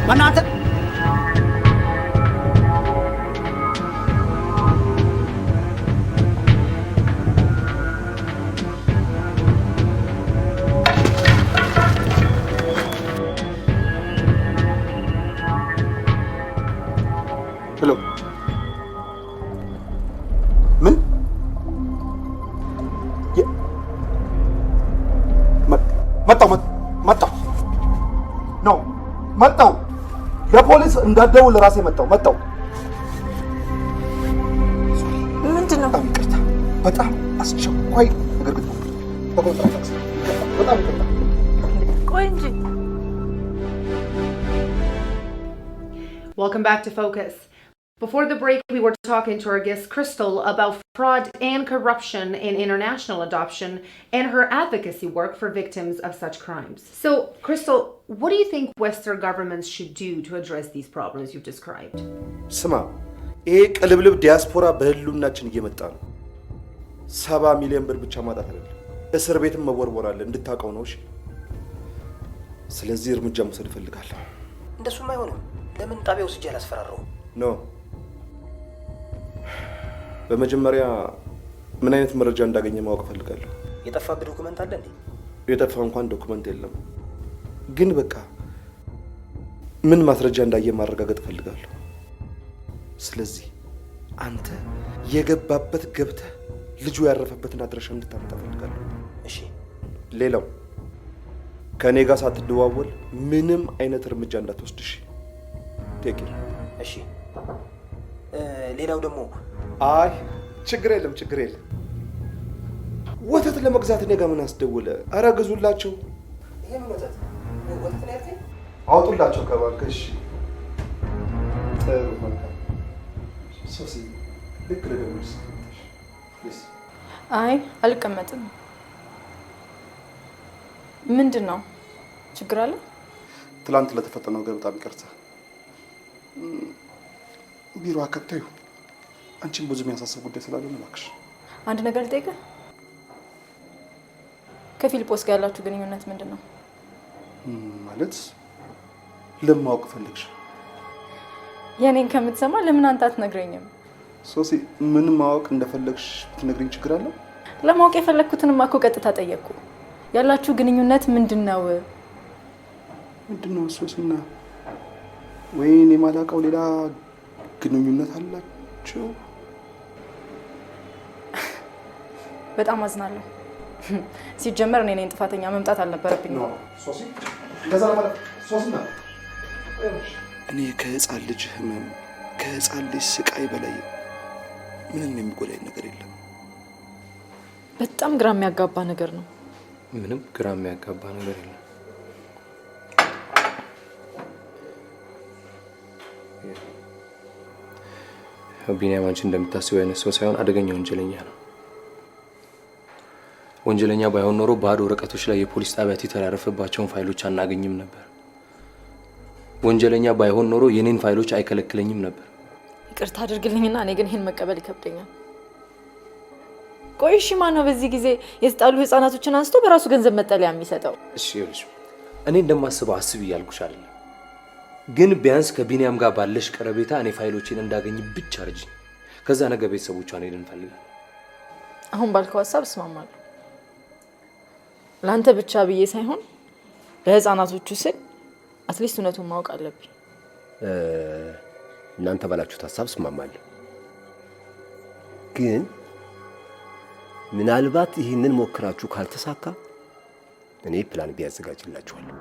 ማናተ ሄሎ ምን መጣው ነው መጣው ለፖሊስ እንዳትደውል ለራሴ መጣው ምንድነው በጣም አስቸኳይ ነገር ግን በጣም ቆይ እንጂ Welcome back to Focus. Before the break, we were talking to our guest Crystal about fraud and corruption in international adoption and her advocacy work for victims of such crimes. So, Crystal, what do you think Western governments should do to address these problems you've described? ስማ ይሄ ቅልብልብ ዲያስፖራ በህሉናችን እየመጣ ነው 70 ሚሊዮን ብር ብቻ ማጣት አይደለም እስር ቤትም መወርወር አለ እንድታውቀው ነው እሺ ስለዚህ እርምጃ መውሰድ እፈልጋለሁ እንደሱም አይሆንም ለምን ጣቢያው ስጅ ያላስፈራራው ነው በመጀመሪያ ምን አይነት መረጃ እንዳገኘ ማወቅ ፈልጋለሁ የጠፋበት ዶክመንት አለ እንዴ የጠፋው እንኳን ዶክመንት የለም ግን በቃ ምን ማስረጃ እንዳየ ማረጋገጥ ፈልጋለሁ ስለዚህ አንተ የገባበት ገብተ ልጁ ያረፈበትን አድራሻ እንድታመጣ ፈልጋለሁ እሺ ሌላው ከኔ ጋር ሳትደዋወል ምንም አይነት እርምጃ እንዳትወስድሽ ቴክር እሺ ሌላው ደግሞ አይ ችግር የለም ወተት ለመግዛት እኔ ጋር ምን አስደውለ አረ ግዙላቸው ይሄ ምን ወተት ነው ያልከኝ አውጡላቸው ከባንክሽ ጥሩ መልካም ሶሲ ልክ ለደምስ አይ አልቀመጥም ምንድነው ችግር አለ ትላንት ለተፈጠነው ነገር በጣም ይቅርታ ቢሮ አከብታዩ አንቺም ብዙ የሚያሳስብ ጉዳይ ስላለ ነው እባክሽ አንድ ነገር ልጠይቅህ ከፊልጶስ ጋር ያላችሁ ግንኙነት ምንድነው ማለት ለማወቅ ፈልግሽ የኔን ከምትሰማ ለምን አንተ አትነግረኝም ሶሲ ምን ማወቅ እንደፈለግሽ ብትነግሪኝ ችግር አለ ለማወቅ የፈለኩትንማ እኮ ቀጥታ ጠየቅኩ ያላችሁ ግንኙነት ምንድነው ሶሲና ወይኔ ማላቀው ሌላ ግንኙነት አላችሁ በጣም አዝናለሁ ሲጀመር እኔ ነኝ ጥፋተኛ መምጣት አልነበረብኝም ሶሲ ከዛ ማለት ሶሲና እኔ ከህፃን ልጅ ህመም ከህፃን ልጅ ስቃይ በላይ ምንም የሚጎዳኝ ነገር የለም በጣም ግራ የሚያጋባ ነገር ነው ምንም ግራ የሚያጋባ ነገር የለም ቢኒያም አንቺ እንደምታስበው አይነት ሰው ሳይሆን አደገኛ ወንጀለኛ ነው ወንጀለኛ ባይሆን ኖሮ ባዶ ወረቀቶች ላይ የፖሊስ ጣቢያ ቲተር ያረፈባቸውን ፋይሎች አናገኝም ነበር ወንጀለኛ ባይሆን ኖሮ የኔን ፋይሎች አይከለክለኝም ነበር ይቅርታ አድርግልኝና እኔ ግን ይሄን መቀበል ይከብደኛል ቆይ እሺ ማን ነው በዚህ ጊዜ የስጣሉ ህፃናቶችን አንስቶ በራሱ ገንዘብ መጠለያ የሚሰጠው እሺ ይልሽ እኔ እንደማስበው አስብ ይያልኩሽ አይደል ግን ቢያንስ ከቢኒያም ጋር ባለሽ ቀረቤታ እኔ ፋይሎችን እንዳገኝ ብቻ አርጂ ከዛ ነገ ቤተሰቦቿን ሄደን ፈልጋለን አሁን ባልከው ሐሳብ እስማማለሁ ላንተ ብቻ ብዬ ሳይሆን ለህፃናቶቹ ስል አትሊስት እውነቱን ማወቅ አለብኝ እናንተ ባላችሁት ሐሳብ እስማማለሁ ግን ምናልባት ይህንን ሞክራችሁ ካልተሳካ እኔ ፕላን ቢያዘጋጅላችኋለሁ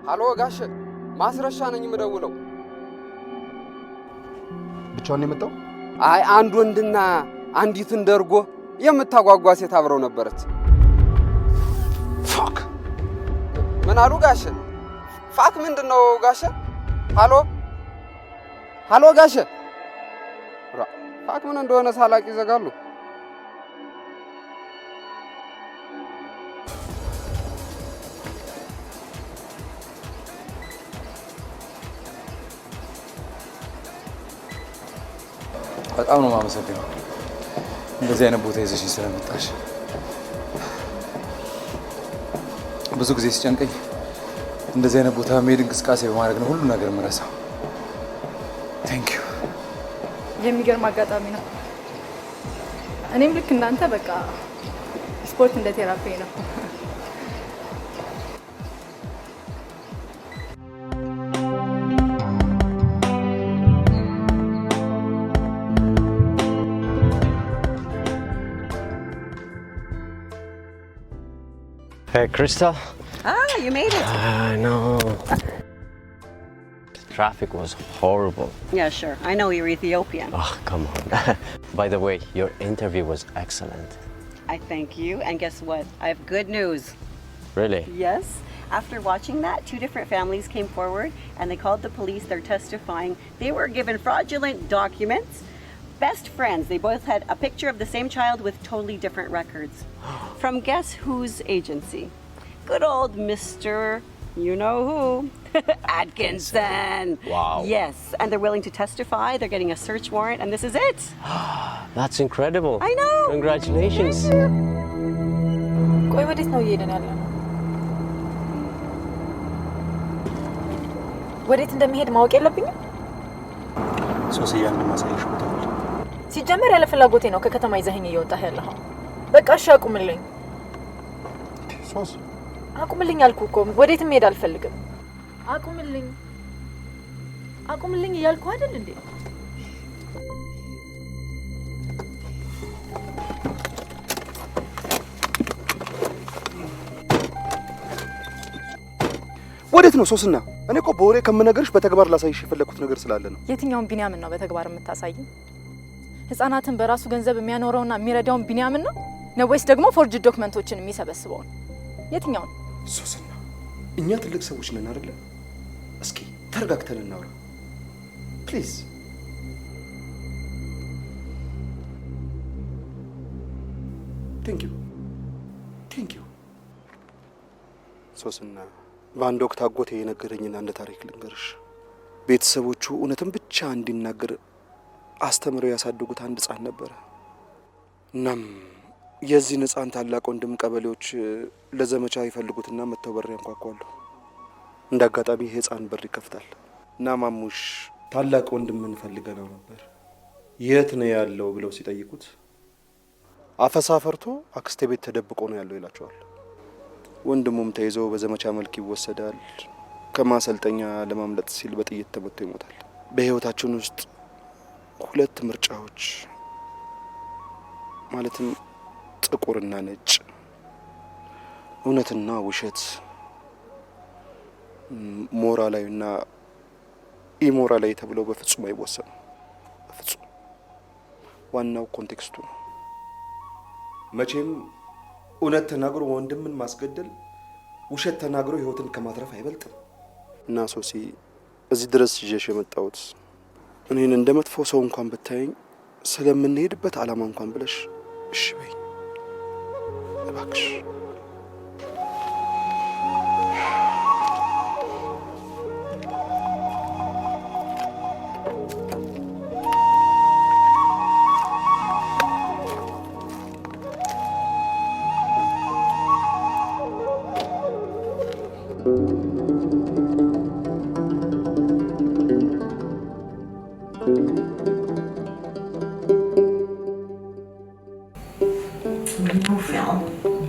ሃሎ ጋሽ ማስረሻ ነኝ የምደውለው። ብቻዋን የመጣው? አይ አንድ ወንድና አንዲትን ደርጎ የምታጓጓ ሴት አብረው ነበረች። ፋክ ምን አሉ ጋሽ? ፋክ ምንድነው ጋሽ? ሃሎ ሃሎ ጋሽ ፋክ ምን እንደሆነ ሳላቅ ይዘጋሉ። በጣም ነው የማመሰግነው እንደዚህ አይነት ቦታ ይዘሽኝ ስለመጣሽ። ብዙ ጊዜ ሲጨንቀኝ እንደዚህ አይነት ቦታ መሄድ እንቅስቃሴ በማድረግ ነው ሁሉ ነገር የምረሳው። ቴንክ ዩ። የሚገርም አጋጣሚ ነው። እኔም ልክ እናንተ በቃ ስፖርት እንደ ቴራፒ ነው። Hey, Crystal. Ah, you made it. I know. The traffic was horrible. Yeah, sure. I know you're Ethiopian. Oh, come on. By the way, your interview was excellent. I thank you. And guess what? I have good news. Really? Yes. After watching that, 2 different families came forward and they called the police. They're testifying. They were given fraudulent documents. Best friends. They both had a picture of the same child with totally different records. From guess whose agency? Good old Mr. You know who? Atkinson. Wow. Yes. And they're willing to testify. They're getting a search warrant, and this is it. That's incredible. I know. Congratulations. ቆይ ወዴት ነው እየሄድን ያለነው? ወዴት እንደሚሄድ ማወቅ የለብኝም? ሶስያ እንደማሳይሽ ቦታ ነው። ሲጀመር ያለ ፍላጎቴ ነው ከከተማ ይዘኸኝ እየወጣህ ያለኸው። በቃ እሺ አቁምልኝ። ሶስ አቁምልኝ አልኩህ እኮ። ወዴትም መሄድ አልፈልግም። አቁምልኝ አቁምልኝ እያልኩህ አይደል እንዴ? ወዴት ነው ሶስና? እኔ እኮ በወሬ ከምነግርሽ በተግባር ላሳይሽ የፈለኩት ነገር ስላለ ነው። የትኛውን ቢንያምን ነው በተግባር የምታሳይኝ? ህፃናትን በራሱ ገንዘብ የሚያኖረውና የሚረዳውን ቢንያምን ነው ወይስ ደግሞ ፎርጅ ዶክመንቶችን የሚሰበስበውን? የትኛውን? ሶስና እኛ ትልቅ ሰዎች ነን አይደለ? እስኪ ተረጋግተን እናውራ ፕሊዝ። ቴንክ ዩ ሶስና። በአንድ ወቅት አጎቴ የነገረኝን አንድ ታሪክ ልንገርሽ። ቤተሰቦቹ እውነትን ብቻ እንዲናገር አስተምረው ያሳደጉት አንድ ህፃን ነበረ። እናም የዚህን ህፃን ታላቅ ወንድም ቀበሌዎች ለዘመቻ ይፈልጉትና መተው በር ያንኳኳሉ። እንደ አጋጣሚ ይሄ ህፃን በር ይከፍታል እና ማሙሽ ታላቅ ወንድምን ፈልገነው ነበር፣ የት ነው ያለው ብለው ሲጠይቁት አፈሳ ፈርቶ አክስቴ ቤት ተደብቆ ነው ያለው ይላቸዋል። ወንድሙም ተይዞ በዘመቻ መልክ ይወሰዳል። ከማሰልጠኛ ለማምለጥ ሲል በጥይት ተመቶ ይሞታል። በህይወታችን ውስጥ 2 ምርጫዎች ማለትም ጥቁርና ነጭ፣ እውነትና ውሸት፣ ሞራላዊና ኢሞራላዊ ተብለው በፍጹም አይወሰኑ። በፍጹም ዋናው ኮንቴክስቱ ነው። መቼም እውነት ተናግሮ ወንድምን ማስገደል ውሸት ተናግሮ ህይወትን ከማትረፍ አይበልጥም። እና ሶሲ እዚህ ድረስ ይዤሽ የመጣሁት እኔን እንደ መጥፎ ሰው እንኳን ብታየኝ ስለምንሄድበት ዓላማ እንኳን ብለሽ እሺ በይ እባክሽ።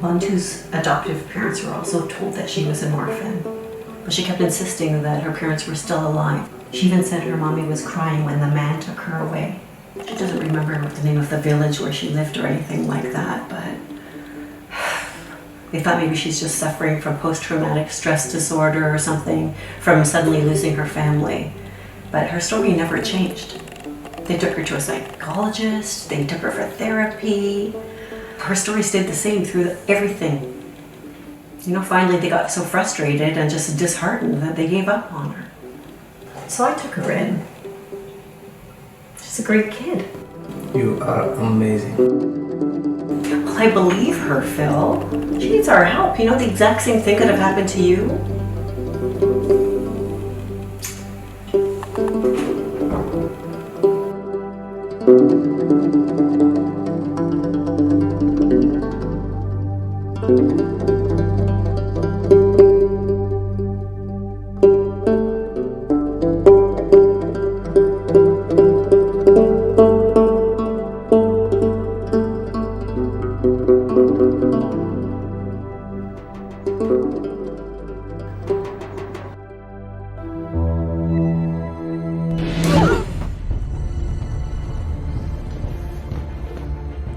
Bantu's adoptive parents were also told that she was an orphan, but she kept insisting that her parents were still alive. She even said her mommy was crying when the man took her away. She doesn't remember the name of the village where she lived or anything like that, but They thought maybe she's just suffering from post-traumatic stress disorder or something from suddenly losing her family. But her story never changed. They took her to a psychologist, they took her for therapy. Her story stayed the same through everything. Finally they got so frustrated and just disheartened that they gave up on her. So I took her in. She's a great kid. You are amazing. Well, I believe her, Phil. She needs our help. The exact same thing could have happened to you.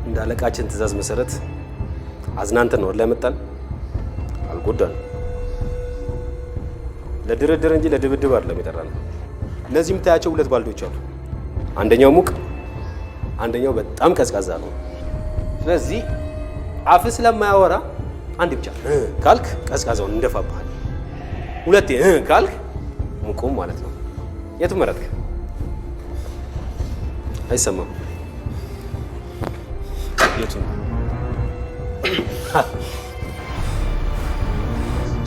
እንዳለቃችን ትእዛዝ መሰረት አዝናንተን ነው ለመጣን አልጎዳን ለድርድር እንጂ ለድብድብ አይደለም የጠራነው። እነዚህ የምታያቸው ሁለት ባልዶች አሉ። አንደኛው ሙቅ፣ አንደኛው በጣም ቀዝቃዛ ነው። ስለዚህ አፍ ስለማያወራ አንድ ብቻ ካልክ ቀዝቃዛውን እንደፋብሃል፣ ሁለቴ ካልክ ሙቁም ማለት ነው። የቱ መረጥክ? አይሰማም። የቱ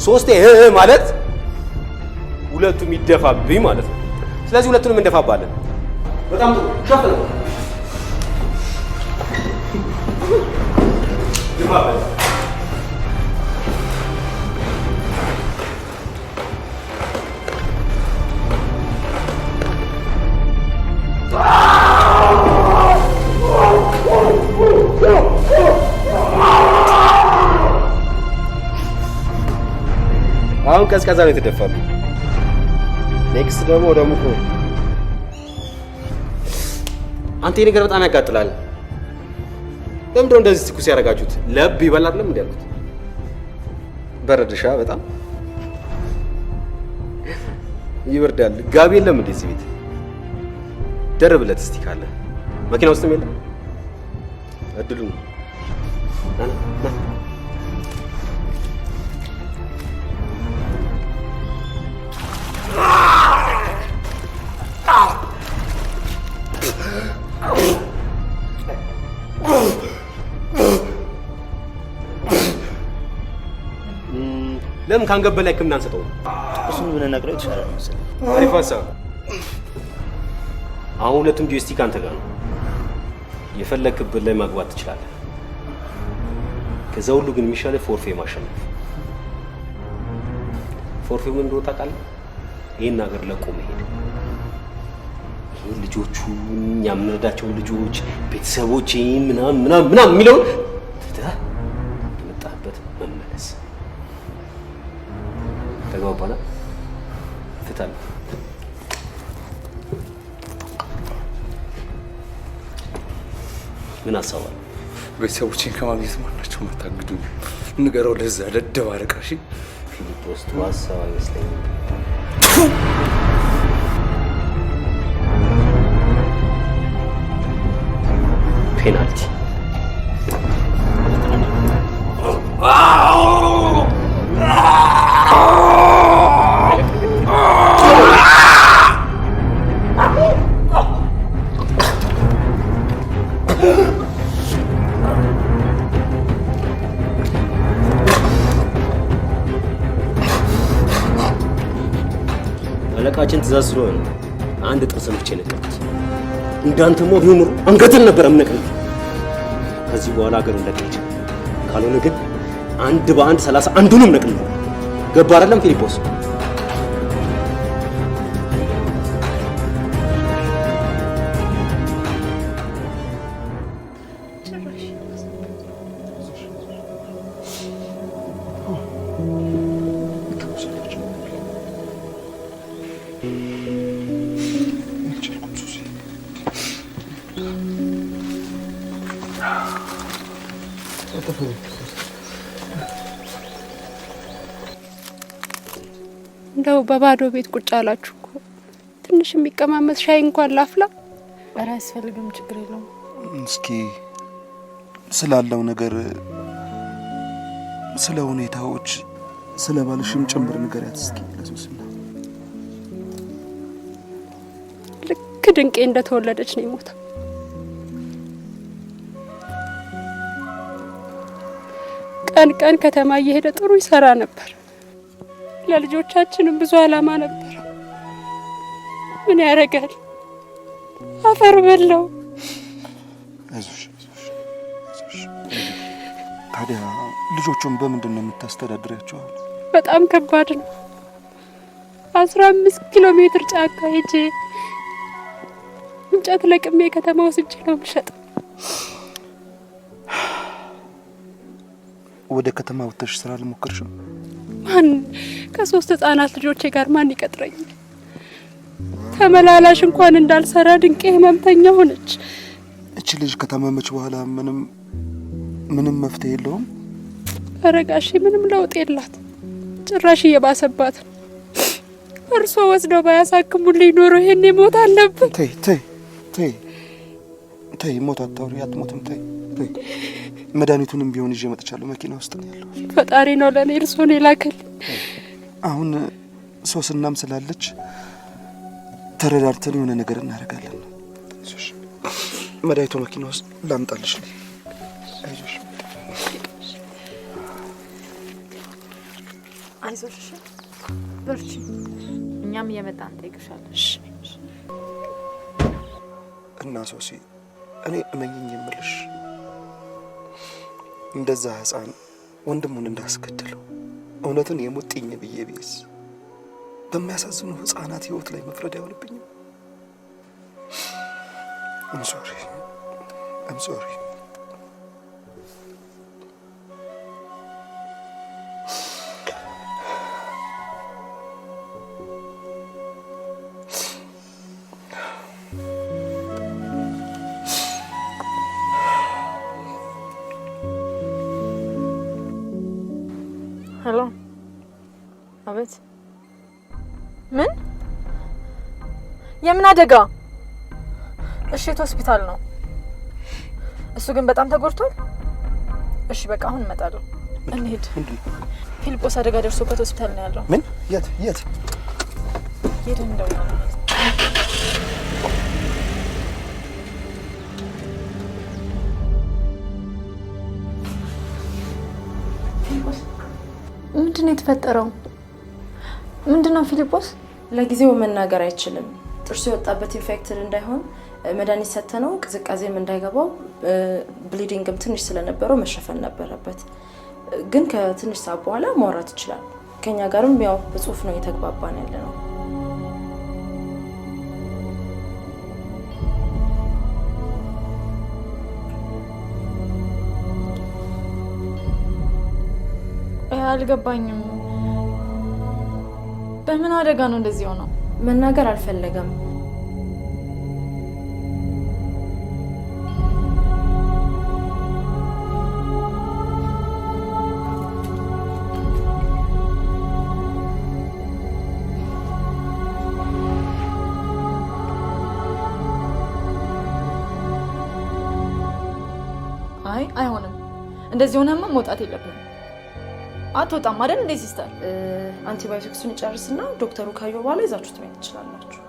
ሶስቴ ማለት ሁለቱም ይደፋብኝ ማለት ነው። ስለዚህ ሁለቱንም እንደፋባለን። በጣም ጥሩ ሸፍ ነው። አሁን ቀዝቃዛ ነው የተደፋብኝ። ኔክስት ደግሞ ወደ ሙቁ። አንተ ይሄ ነገር በጣም ያቃጥላል። ለምንድን ነው እንደዚህ ትኩስ ያደርጋችሁት? ለብ ይበላል አይደለም እንዴ ያልኩት? በረድሻ በጣም ይበርዳል። ጋቢ የለም እንዴ እዚህ ቤት? ደርብለት እስቲ ካለ መኪና ውስጥም የለም። እድሉ ነው። ለምን ካንገብ በላይ ህክምና አንሰጠው? እሱን ብንነግረው ይችላል መሰለኝ። አሪፍ ሀሳብ። አሁን ሁለቱም ጆይስቲክ አንተ ጋር ነው። የፈለክበት ላይ ማግባት ትችላለህ። ከዛ ሁሉ ግን የሚሻለው ፎርፌ ማሸነፍ። ፎርፌው ምን እንደሆነ ታውቃለህ? ይሄን ሀገር ለቆ መሄድ። ይሄ ልጆቹ የምንረዳቸውን ልጆች ቤተሰቦች ምናምን የሚለውን ትተህ የመጣህበት መመለስ። ተግባባና ፍታል። ምን አሳባል? ቤተሰቦቼን ከማግኘት ማናቸው ማታግዱ ንገረው። ለዛ ደደብ አረቃሽ ፊሊጶስ ዋሳው አይመስለኝም። ፔናልቲ አለቃችን ትእዛዝ ስለሆነ አንድ ጥርስን ብቻ ነቀልኩት። እንዳንተማ ቢሆን ኖሮ አንገትን ነበር የምነቅልህ። ከዚህ በኋላ ሀገሩን ለቀህ ሂድ። ካልሆነ ግን አንድ በአንድ 30 አንዱንም ነቅልህ። ገባ አይደለም ፊሊጶስ? እንደው በባዶ ቤት ቁጭ አላችሁ እኮ ትንሽ የሚቀማመስ ሻይ እንኳን ላፍላ። ኧረ አያስፈልግም፣ ችግር የለውም። እስኪ ስላለው ነገር ስለ ሁኔታዎች ስለ ባልሽም ጭምር ንገሪያት እስኪ ለሶስና። ልክ ድንቄ እንደተወለደች ነው የሞተው። ቀን ቀን ከተማ እየሄደ ጥሩ ይሰራ ነበር። ለልጆቻችንም ብዙ አላማ ነበር። ምን ያደርጋል አፈር በላው። አይዞሽ አይዞሽ። ታዲያ ልጆቹን በምንድን ነው የምታስተዳድሪያቸው? በጣም ከባድ ነው። 15 ኪሎ ሜትር ጫካ ሄጄ እንጨት ለቅሜ ከተማ ወስጄ ነው የምሸጠው። ወደ ከተማ ወጥተሽ ስራ አልሞከርሽም? ማን ከ3 ህጻናት ልጆቼ ጋር ማን ይቀጥረኛል? ተመላላሽ እንኳን እንዳልሰራ ድንቄ ህመምተኛ ሆነች። እቺ ልጅ ከታመመች በኋላ ምንም መፍትሄ የለውም? አረጋሽ ምንም ለውጥ የላት፣ ጭራሽ እየባሰባት ነው። እርሶ ወስደው ባያሳክሙልኝ ኖሮ ይሄኔ ሞት አለበት። ተይ ተይ ተይ ተይ፣ ሞት አታውሪ፣ አትሞትም። ተይ ተይ፣ መድኃኒቱንም ቢሆን ይዤ መጥቻለሁ። መኪና ውስጥ ነው ያለው። ፈጣሪ ነው ለኔ እርሶን የላከል። አሁን ሶስናም ስላለች ተረዳድተን የሆነ ነገር እናደርጋለን። አይዞሽ፣ መድኃኒቱ መኪና ውስጥ ላምጣልሽ። አይዞሽ አይዞሽ፣ በርቺ። እኛም እየመጣን እንጠይቅሻለን። እና ሶሲ፣ እኔ እመኝኝ የምልሽ እንደዛ ህፃን ወንድሙን እንዳስገደለው እውነትን የሙጥኝ ብዬ ቢስ በሚያሳዝኑ ህፃናት ህይወት ላይ መፍረድ አይሆንብኝም? I'm sorry. ሄሎ፣ አቤት። ምን? የምን አደጋ? እሺ፣ የት ሆስፒታል ነው? እሱ ግን በጣም ተጎድቷል። እሺ፣ በቃ አሁን እመጣለሁ። እንሂድ። ፊልጶስ አደጋ ደርሶበት ሆስፒታል ነው ያለው። ምን? የት? ሄደን እንደውላለን። ምንድነው የተፈጠረው? ምንድነው ፊልጶስ? ለጊዜው መናገር አይችልም። ጥርሱ የወጣበት ኢንፌክትድ እንዳይሆን መድኃኒት ሰጥተነው ቅዝቃዜም እንዳይገባው ብሊዲንግም ትንሽ ስለነበረው መሸፈን ነበረበት። ግን ከትንሽ ሰዓት በኋላ ማውራት ይችላል። ከኛ ጋርም ያው በጽሁፍ ነው የተግባባን ያለ ነው። አልገባኝም። በምን አደጋ ነው እንደዚህ ሆነው? መናገር አልፈለገም። አይ አይሆንም። እንደዚህ ሆነማ መውጣት የለብንም። አትወጣም አይደል እንዴ ሲስተር? አንቲባዮቲክሱን ይጨርስና ዶክተሩ ካየው በኋላ ይዛችሁት መሄድ ትችላላችሁ።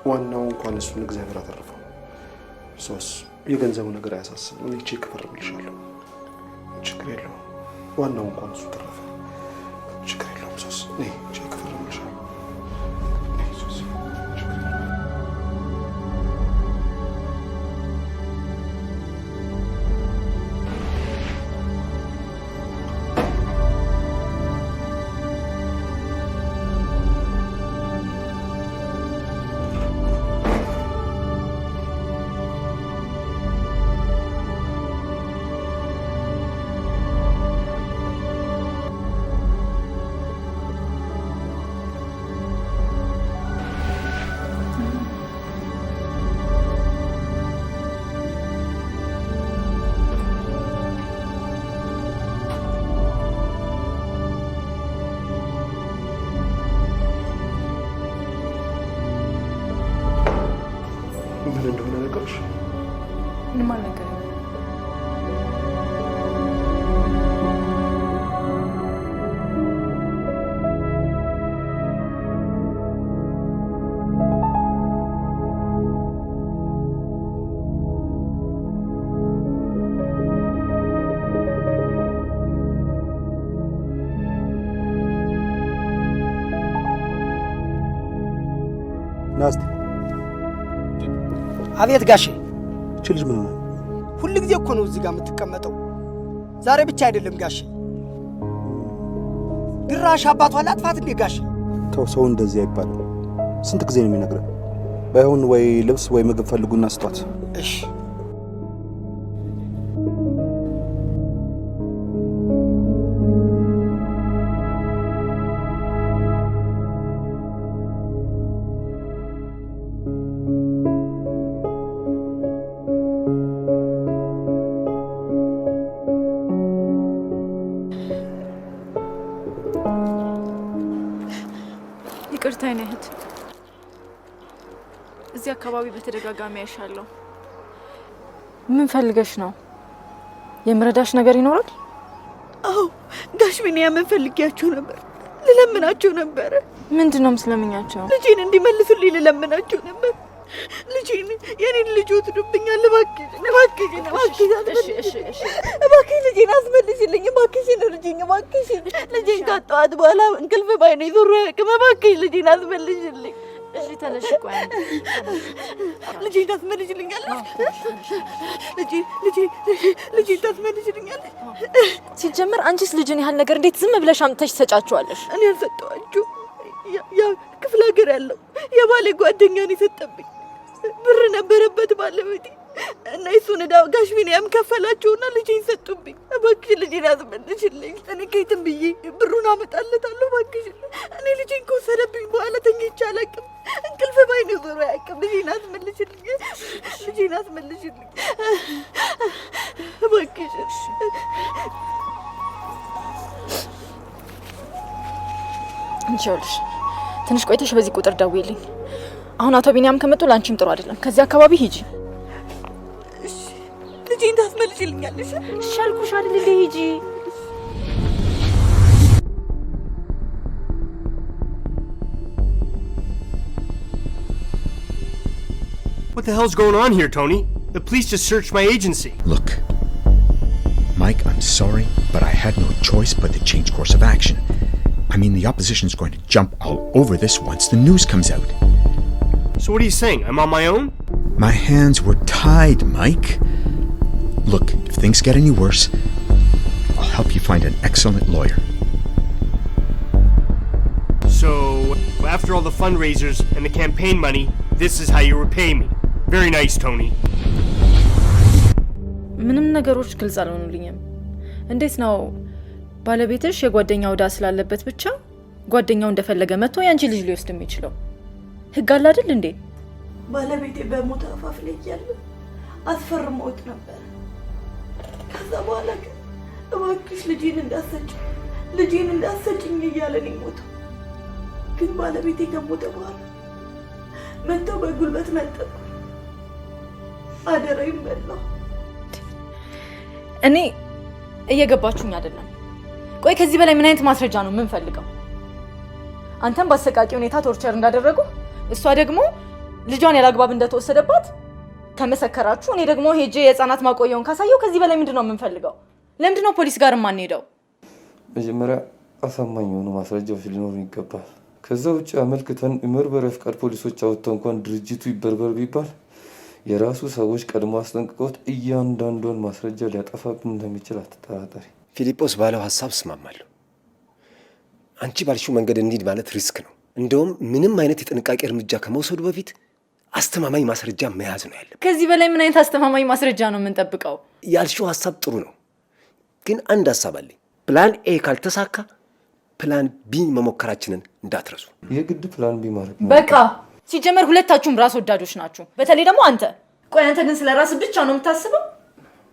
ዋናው እንኳን እሱን እግዚአብሔር አተረፈው። ሶስ የገንዘቡ ነገር አያሳስብ። እኔ ቼክ እፈርምልሻለሁ። ችግር የለውም። ዋናው እንኳን እሱ ተረፈ። ችግር የለውም። ሶስ እኔ ቼክ እፈርምልሻለሁ። ናስቲ አቤት ጋሼ። እቺ ልጅ ምን ሆነ? ሁሉ ጊዜ እኮ ነው እዚህ ጋር የምትቀመጠው። ዛሬ ብቻ አይደለም ጋሼ። ድራሽ አባቷን ላጥፋት እንዴ ጋሼ? ተው፣ ሰው እንደዚህ አይባልም። ስንት ጊዜ ነው የሚነግረን? ባይሆን ወይ ልብስ ወይ ምግብ ፈልጉና ስጧት። እሺ ይቅርታ አይነት እዚህ አካባቢ በተደጋጋሚ ያሻለው። ምን ፈልገሽ ነው? የምረዳሽ ነገር ይኖራል? አዎ ጋሽ ቢኒያምን ፈልጊያቸው ነበር፣ ልለምናቸው ነበር። ምንድነው የምትለምኛቸው? ልጄን እንዲመልሱልኝ ልለምናቸው ነበር። ልጄን የኔን ልጅ ወስዱብኛል። እባክሽን እባክሽን እባክሽን ልጄን አስመልሽልኝ። እባክሽን ልጄን እባክሽን ልጄን ካጣኋት በኋላ እንቅልፍ ባይኔ ዞሮ አያውቅም። እባክሽን ልጄን አስመልሽልኝ። እሺ ተነሽ፣ ቆይ ልጄን ታስመልሽልኛለሽ? ልጄን ታስመልሽልኛለሽ? ሲጀመር አንቺስ ልጅን ያህል ነገር እንዴት ዝም ብለሽ አምጥተሽ ትሰጫቸዋለሽ? እኔ አልሰጠኋቸውም። ያ ክፍለ ሀገር ያለው የባሌ ጓደኛ ነው የሰጠብኝ። ብር ነበረበት ባለቤቴ እና እሱን ዕዳ ጋሽ ቢኒያም ከፈላቸውና ልጄን ሰጡብኝ። እባክሽ ልጄን አስመልሽልኝ። እኔ ከየትም ብዬ ብሩን አመጣለታለሁ። እባክሽ እኔ ልጄን ከወሰደብኝ በኋላ ተኝቼ አላውቅም። እንቅልፍ ባይኔ ዞሮ አያውቅም። ልጄን አስመልሽልኝ። ልጄን አስመልሽልኝ እባክሽ። እንቻልሽ ትንሽ ቆይተሽ በዚህ ቁጥር ደውይልኝ። አሁን አቶ ቢኒያም ከመጡ ላንቺም ጥሩ አይደለም። ከዚህ አካባቢ ሂጂ። እሺ ልጄን ታስመልሽልኛለሽ? እሺ አልኩሽ አይደል? ሂጂ። What the hell's going on here, Tony? The police just searched my agency. Look, Mike, I'm sorry, but I had no choice but to change course of action. I mean, the opposition's going to jump all over this once the news comes out. So what are you saying? I'm on my own? My hands were tied, Mike. Look, if things get any worse, I'll help you find an excellent lawyer. So, after all the fundraisers and the campaign money, this is how you repay me. Very nice, Tony. ምንም ነገሮች ግልጽ አልሆኑልኝም። እንዴት ነው ባለቤትሽ የጓደኛው ዕዳ ስላለበት ብቻ ጓደኛው እንደፈለገ መጥቶ ያንቺ ልጅ ሊወስድ የሚችለው? ህግ አለ አይደል እንዴ? ባለቤቴ በሞት አፋፍ ላይ እያለ አስፈርሞት ነበር። ከዛ በኋላ ግን እባክሽ ልጄን እንዳሰጭኝ እያለ ነው የሞተው። ግን ባለቤቴ ከሞተ በኋላ መጥተው በጉልበት ነጠቁ። አደራዬን በላው። እኔ እየገባችሁኝ አይደለም። ቆይ ከዚህ በላይ ምን አይነት ማስረጃ ነው የምንፈልገው? አንተም በአሰቃቂ ሁኔታ ቶርቸር እንዳደረጉ እሷ ደግሞ ልጇን ያላግባብ እንደተወሰደባት ከመሰከራችሁ እኔ ደግሞ ሄጄ የህፃናት ማቆየውን ካሳየው ከዚህ በላይ ምንድነው የምንፈልገው? ለምንድነው ፖሊስ ጋር የማንሄደው? መጀመሪያ አሳማኝ የሆኑ ማስረጃዎች ሊኖሩ ይገባል። ከዛ ውጭ አመልክተን የመርበሪያ ፍቃድ ፖሊሶች አወጥተው እንኳን ድርጅቱ ይበርበር ቢባል የራሱ ሰዎች ቀድሞ አስጠንቅቀውት እያንዳንዷን ማስረጃ ሊያጠፋብን እንደሚችል አትጠራጠሪ። ፊሊጶስ ባለው ሀሳብ እስማማለሁ። አንቺ ባልሽው መንገድ እንሂድ ማለት ሪስክ ነው። እንደውም ምንም አይነት የጥንቃቄ እርምጃ ከመውሰዱ በፊት አስተማማኝ ማስረጃ መያዝ ነው ያለብን። ከዚህ በላይ ምን አይነት አስተማማኝ ማስረጃ ነው የምንጠብቀው? ያልሽው ሀሳብ ጥሩ ነው፣ ግን አንድ ሀሳብ አለኝ። ፕላን ኤ ካልተሳካ ፕላን ቢ መሞከራችንን እንዳትረሱ። የግድ ፕላን ቢ ማለት ነው። በቃ ሲጀመር ሁለታችሁም ራስ ወዳዶች ናችሁ። በተለይ ደግሞ አንተ። ቆይ አንተ ግን ስለ ራስ ብቻ ነው የምታስበው?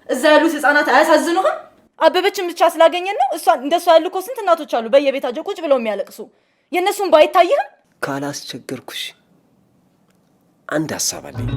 እዛ ያሉት ህፃናት አያሳዝኑህም? አበበችን ብቻ ስላገኘን ነው? እሷ እንደሷ ያሉ እኮ ስንት እናቶች አሉ በየቤታቸው ቁጭ ብለው የሚያለቅሱ። የእነሱን ባይታይህም? ካላስቸገርኩሽ አንድ ሀሳብ አለኝ።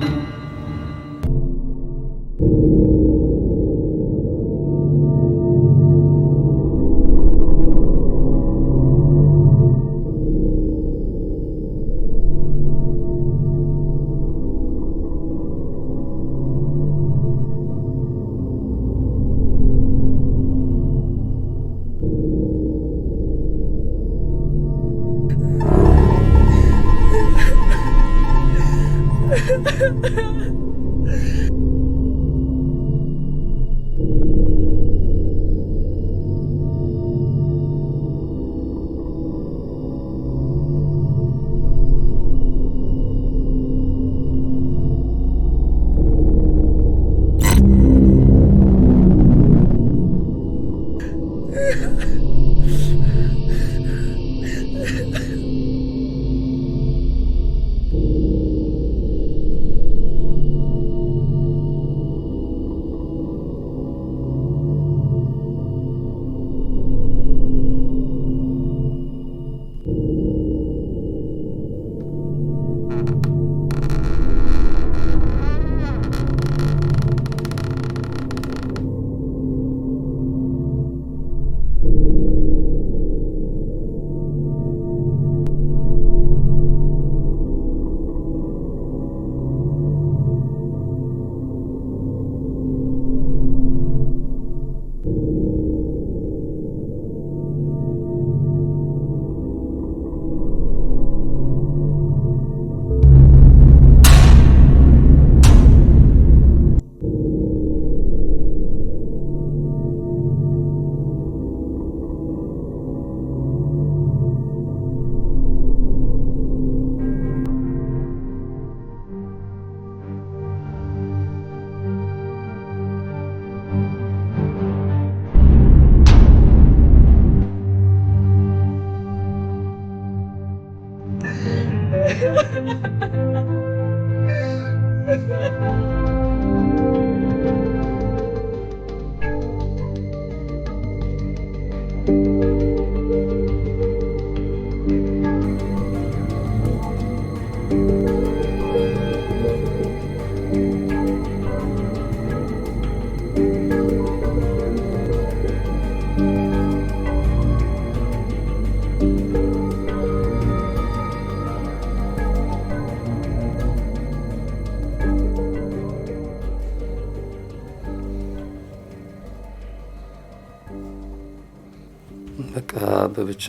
በቃ በብቻ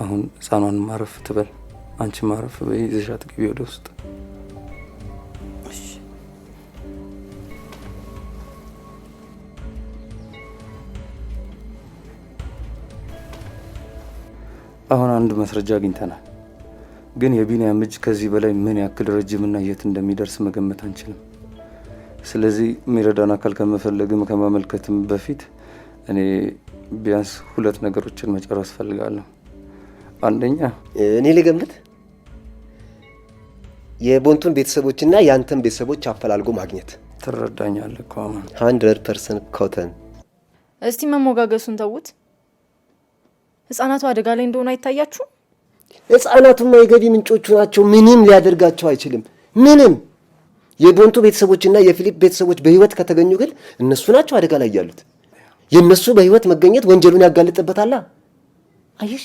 አሁን ህፃኗን ማረፍ ትበል፣ አንቺ ማረፍ በይ፣ ይዘሻት ግቢ ወደ ውስጥ። አሁን አንድ ማስረጃ አግኝተናል፣ ግን የቢኒያም እጅ ከዚህ በላይ ምን ያክል ረጅምና የት እንደሚደርስ መገመት አንችልም። ስለዚህ የሚረዳን አካል ከመፈለግም ከማመልከትም በፊት እኔ ቢያንስ ሁለት ነገሮችን መጨረስ ፈልጋለሁ። አንደኛ እኔ ልገምት፣ የቦንቱን ቤተሰቦችና ያንተን ቤተሰቦች አፈላልጎ ማግኘት። ትረዳኛለህ እኮ አማን። 100% ኮተን። እስቲ መሞጋገሱን ተውት። ህፃናቱ አደጋ ላይ እንደሆነ አይታያችሁ? ህፃናቱማ የገቢ ምንጮቹ ናቸው። ምንም ሊያደርጋቸው አይችልም። ምንም። የቦንቱ ቤተሰቦችና የፊሊፕ ቤተሰቦች በህይወት ከተገኙ ግን እነሱ ናቸው አደጋ ላይ ያሉት። የነሱ በህይወት መገኘት ወንጀሉን ያጋልጥበታል። አየሽ፣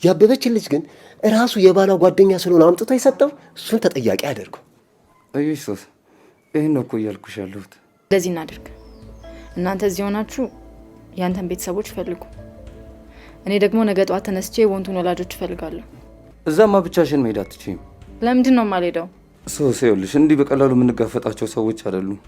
ያበበችን ልጅ ግን ራሱ የባሏ ጓደኛ ስለሆነ አምጥቶ የሰጠው እሱን ተጠያቂ አደርጉ። አየሽ ሶስ፣ ይሄን ነው እኮ እያልኩሽ ያለሁት። ለዚህ እናድርግ። እናንተ እዚህ ሆናችሁ ያንተን ቤተሰቦች ፈልጉ። እኔ ደግሞ ነገ ጧት ተነስቼ የቦንቱን ወላጆች እፈልጋለሁ። እዛማ ብቻሽን መሄድ አትችይም። ለምንድን ነው የማልሄደው? ሶስ፣ ይኸውልሽ እንዲህ በቀላሉ የምንጋፈጣቸው ሰዎች አይደሉም።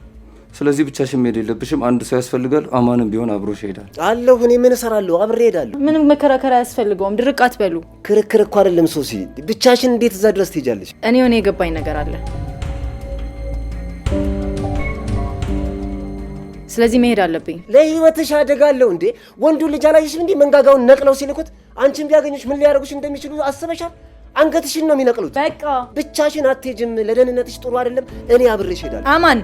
ስለዚህ ብቻሽን መሄድ የለብሽም። አንድ ሰው ያስፈልጋል። አማንም ቢሆን አብሮሽ ይሄዳል። አለሁ። እኔ ምን እሰራለሁ? አብሬ እሄዳለሁ። ምንም መከራከር አያስፈልገውም። ድርቅ አትበሉ። ክርክር እኮ አይደለም ሶሲ። ብቻሽን እንዴት እዛ ድረስ ትሄጃለሽ? እኔ ሆነ የገባኝ ነገር አለ። ስለዚህ መሄድ አለብኝ። ለህይወትሽ አደጋ አለው እንዴ? ወንዱን ልጅ አላየሽም እንዴ? መንጋጋውን ነቅለው ሲልኩት አንቺን ቢያገኙሽ ምን ሊያደርጉሽ እንደሚችሉ አስበሻል? አንገትሽን ነው የሚነቅሉት። በቃ ብቻሽን አትሄጂም። ለደህንነትሽ ጥሩ አይደለም። እኔ አብሬሽ እሄዳለሁ። አማን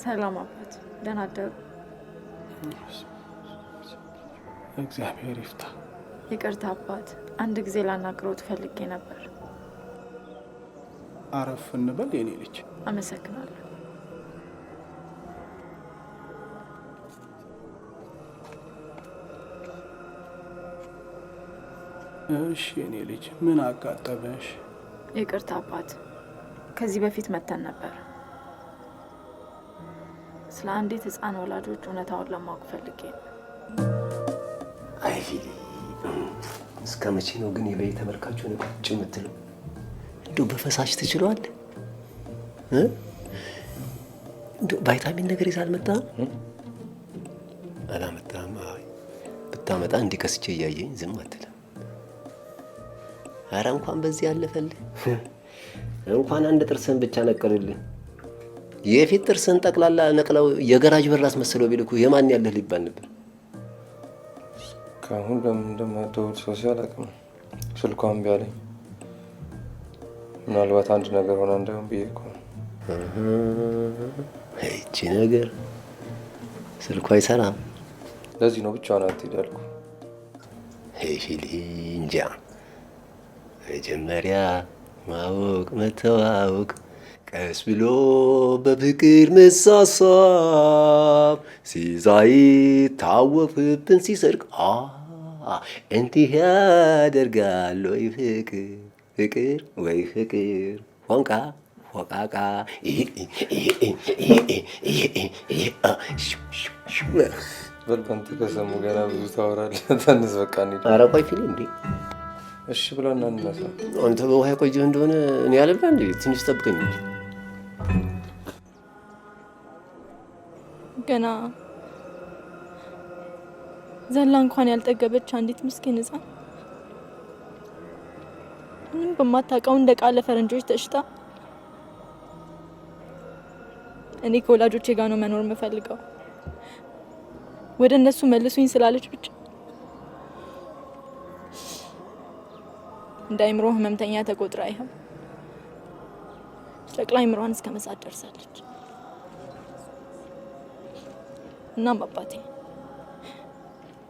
ሰላም አባት፣ ደህና አደሩ። እግዚአብሔር ይፍታ። ይቅርታ አባት፣ አንድ ጊዜ ላናግረው ትፈልጌ ነበር። አረፍ እንበል የኔ ልጅ። አመሰግናለሁ። እሺ የኔ ልጅ ምን አጋጠመሽ? ይቅርታ አባት፣ ከዚህ በፊት መተን ነበር። ስለ አንዲት ህፃን ወላጆች እውነታውን ለማወቅ ፈልጌ ነው። አይ ፊሊ፣ እስከ መቼ ነው ግን የበይ ተመልካቹ ነው ቁጭ የምትለው? እንደው በፈሳሽ ትችለዋለህ? እንደው ቫይታሚን ነገር ይዛ አልመጣም? አላመጣም? አይ ብታመጣ እንዲከስቼ እያየኝ ዝም አትልም። ኧረ እንኳን በዚህ አለፈልህ። እንኳን አንድ ጥርስን ብቻ ነቀሉልህ። የፊት ጥርስን ጠቅላላ ነቅለው የገራጅ በር አስመስለው ቢልኩ የማን ያለህ ሊባል ነበር። ካሁን በምን እንደማደውል ሰው ሲያላቅም ስልኳን ቢያለኝ ምናልባት አንድ ነገር ሆና እንዳይሆን ብዬ እኮ ነው። እቺ ነገር ስልኳ አይሰራም። ለዚህ ነው ብቻዋን አትሄድ ያልኩ። ፊሊ እንጃ መጀመሪያ ማወቅ መተዋወቅ ቀስ ብሎ በፍቅር መሳሳብ ሲታወቅብን ሲሰርቅ እንዲህ ያደርጋል ወይ ፍቅር ፍቅር ወይ ፍቅር ፎንቃ ፎቃቃ በልበንት ከሰሙ ገና ብዙ ታወራለህ። ተንስ በቃ እንሂድ። ኧረ ቆይ ፊሊ እንዴ! እሺ ብለን እንነሳ። አንተ በውሃ ቆይህ እንደሆነ እኔ ያለብላ እንዴ? ትንሽ ጠብቀኝ እንጂ ገና ዘላ እንኳን ያልጠገበች አንዲት ምስኪን ህፃን ምንም በማታውቀው እንደ ቃለ ፈረንጆች ተሽጣ እኔ ከወላጆቼ ጋር ነው መኖር የምፈልገው ወደ እነሱ መልሱኝ ስላለች ብቻ እንደ አይምሮ ህመምተኛ ተቆጥራ ይኸው ጨቅላ አይምሮዋን እስከ መሳት ደርሳለች። እናም አባቴ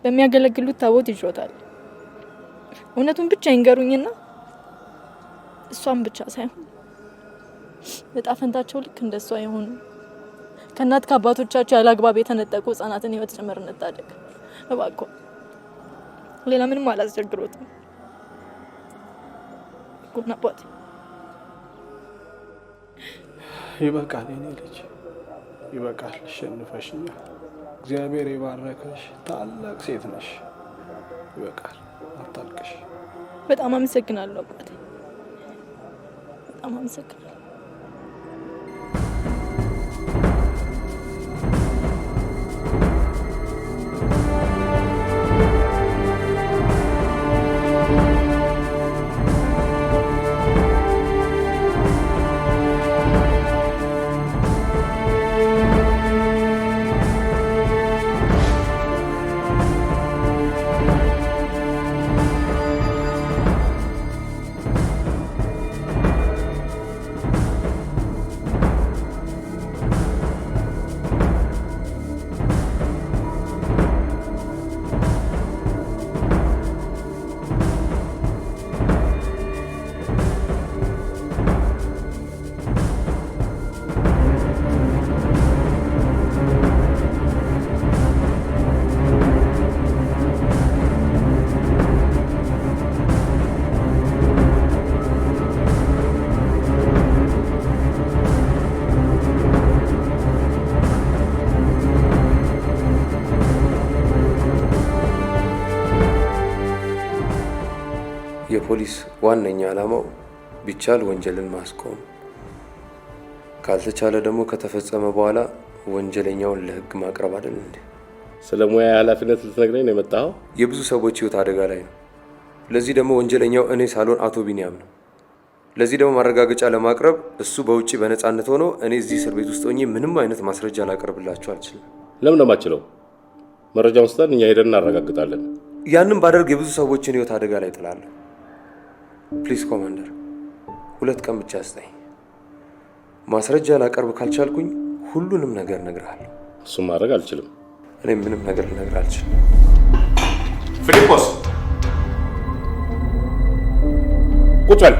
በሚያገለግሉት ታቦት ይጆታል። እውነቱን ብቻ ይንገሩኝና እሷም ብቻ ሳይሆን እጣ ፈንታቸው ልክ እንደሷ የሆኑ ከእናት ከአባቶቻቸው ያለ አግባብ የተነጠቁ ህጻናትን ህይወት ጭምር እንታደግ እባክዎ። ሌላ ምንም አላስቸግሮትም። ጉና አባቴ ይበቃል የኔ ልጅ ይበቃል። አሸንፈሽኛል። እግዚአብሔር የባረከሽ ታላቅ ሴት ነሽ። ይበቃል። አታልቅሽ። በጣም አመሰግናለሁ አባቴ። በጣም አመሰግናለሁ። የፖሊስ ዋነኛ ዓላማው ቢቻል ወንጀልን ማስቆም፣ ካልተቻለ ደግሞ ከተፈጸመ በኋላ ወንጀለኛውን ለህግ ማቅረብ አይደል እንዴ? ስለ ሙያ ኃላፊነት ልትነግረኝ ነው የመጣኸው? የብዙ ሰዎች ህይወት አደጋ ላይ ነው። ለዚህ ደግሞ ወንጀለኛው እኔ ሳልሆን አቶ ቢኒያም ነው። ለዚህ ደግሞ ማረጋገጫ ለማቅረብ እሱ በውጪ በነፃነት ሆኖ እኔ እዚህ እስር ቤት ውስጥ ሆኜ ምንም አይነት ማስረጃ ላቀርብላችሁ አልችልም። ለምን ነው የማትችለው? መረጃውን ስጠን፣ እኛ ሄደን እናረጋግጣለን። ያንን ባደርግ የብዙ ሰዎችን ህይወት አደጋ ላይ ጥላለሁ። ፕሊዝ ኮማንደር፣ 2 ቀን ብቻ ስጠኝ። ማስረጃ ላቀርብ ካልቻልኩኝ ሁሉንም ነገር እነግርሃለሁ። እሱም ማድረግ አልችልም። እኔ ምንም ነገር ልነግርህ አልችልም። ፊሊጶስ ቁጭ በል።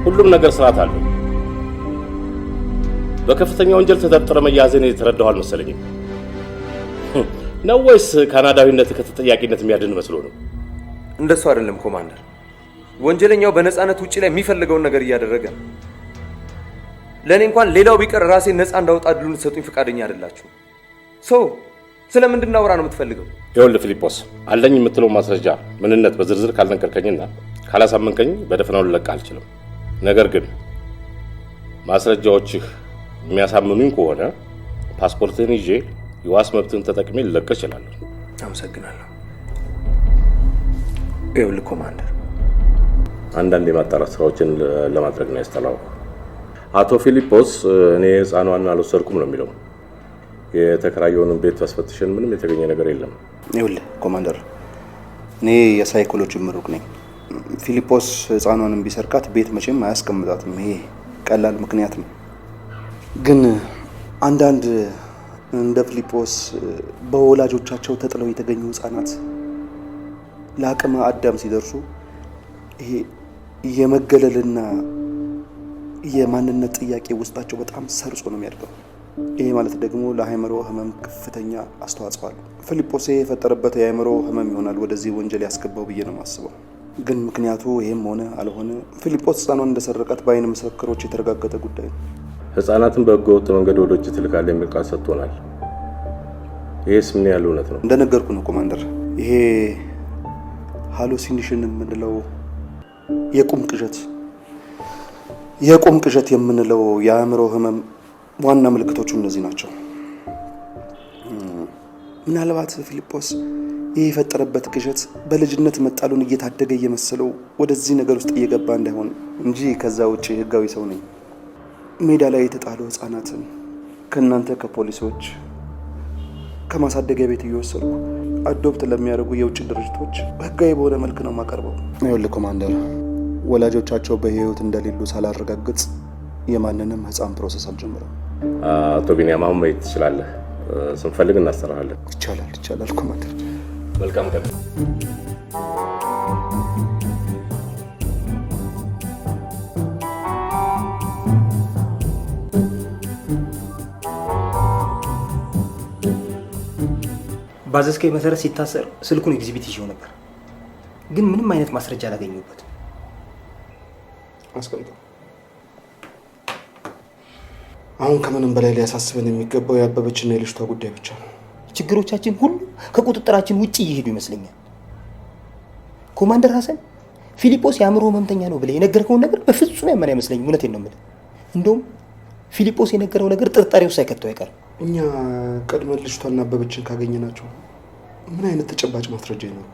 ሁሉም ነገር ስርዓት አለው። በከፍተኛ ወንጀል ተጠርጥረ መያዝን የተረዳው አልመሰለኝም። ነው ወይስ ካናዳዊነት ከተጠያቂነት የሚያድን መስሎ ነው? እንደሱ አይደለም ኮማንደር። ወንጀለኛው በነፃነት ውጪ ላይ የሚፈልገውን ነገር እያደረገ ነው። ለኔ እንኳን ሌላው ቢቀር ራሴን ነፃ እንዳወጣ እድሉን ልትሰጡኝ ፈቃደኛ አይደላችሁ። ስለምንድን እናውራ ነው የምትፈልገው? ይኸውልህ ፊሊጶስ፣ አለኝ የምትለው ማስረጃ ምንነት በዝርዝር ካልነገርከኝና ካላሳመንከኝ በደፈናው ልለቅህ አልችልም። ነገር ግን ማስረጃዎችህ የሚያሳምኑኝ ከሆነ ፓስፖርትህን ይዤ የዋስ መብትን ተጠቅሜ ልለቅህ እችላለሁ። አመሰግናለሁ። ይኸውልህ ኮማንደር፣ አንዳንድ የማጣራት ስራዎችን ለማድረግ ነው ያስጠላው። አቶ ፊሊጶስ እኔ ህፃኗን አልወሰድኩም ነው የሚለው። የተከራየውን ቤት አስፈትሸን ምንም የተገኘ ነገር የለም። ይኸውልህ ኮማንደር፣ እኔ የሳይኮሎጂ ምሩቅ ነኝ። ፊሊጶስ ህፃኗንም ቢሰርቃት ቤት መቼም አያስቀምጣትም። ይሄ ቀላል ምክንያት ነው። ግን አንዳንድ እንደ ፊሊጶስ በወላጆቻቸው ተጥለው የተገኙ ህፃናት ለአቅመ አዳም ሲደርሱ ይሄ የመገለልና የማንነት ጥያቄ ውስጣቸው በጣም ሰርጾ ነው የሚያድገው። ይሄ ማለት ደግሞ ለአእምሮ ህመም ከፍተኛ አስተዋጽኦ አለው። ፊሊጶስ የፈጠረበት የአእምሮ ህመም ይሆናል ወደዚህ ወንጀል ያስገባው ብዬ ነው የማስበው። ግን ምክንያቱ ይሄም ሆነ አልሆነ ፊሊጶስ ህፃኗን እንደሰረቃት በአይን ምስክሮች የተረጋገጠ ጉዳይ ነው። ህፃናትን በህገ ወጥ መንገድ ወደ ውጭ ትልካለህ የሚል ቃል ሰጥቶናል። ይሄስ ምን ያህል እውነት ነው? እንደነገርኩ ነው ኮማንደር። ይሄ ሃሉሲኔሽን የምንለው የቁም ቅዠት የምንለው የአእምሮ ህመም ዋና ምልክቶቹ እነዚህ ናቸው። ምናልባት ፊሊጶስ ይህ የፈጠረበት ቅዠት በልጅነት መጣሉን እየታደገ እየመሰለው ወደዚህ ነገር ውስጥ እየገባ እንዳይሆን እንጂ ከዛ ውጭ ህጋዊ ሰው ነኝ። ሜዳ ላይ የተጣሉ ህፃናትን ከእናንተ ከፖሊሶች ከማሳደጊያ ቤት እየወሰድኩ አዶፕት ለሚያደርጉ የውጭ ድርጅቶች ህጋዊ በሆነ መልክ ነው የማቀርበው። ይኸውልህ ኮማንደር፣ ወላጆቻቸው በህይወት እንደሌሉ ሳላረጋግጥ የማንንም ህፃን ፕሮሰስ አልጀምረም። አቶ ቢኒያም አሁን መሄድ ትችላለህ። ስንፈልግ እናሰራሃለን። ይቻላል ኮማንደር። መልካም ቀን። ባዘዝከኝ መሰረት ሲታሰር ስልኩን ኤግዚቢት ይዤው ነበር፣ ግን ምንም አይነት ማስረጃ አላገኘሁበትም። አስቀምጠው። አሁን ከምንም በላይ ሊያሳስበን የሚገባው የአበበችና የልጅቷ ጉዳይ ብቻ ነው። ችግሮቻችን ሁሉ ከቁጥጥራችን ውጭ እየሄዱ ይመስለኛል። ኮማንደር ሀሰን ፊሊጶስ የአእምሮ ህመምተኛ ነው ብለህ የነገርከውን ነገር በፍጹም ያመን አይመስለኝም። እውነቴን ነው የምልህ። እንደውም ፊሊጶስ የነገረው ነገር ጥርጣሬ ውስጥ ሳይከተው አይቀርም። እኛ ቀድመን ልጅቷና አበበችን ካገኘናቸው ምን አይነት ተጨባጭ ማስረጃ ይኖራል?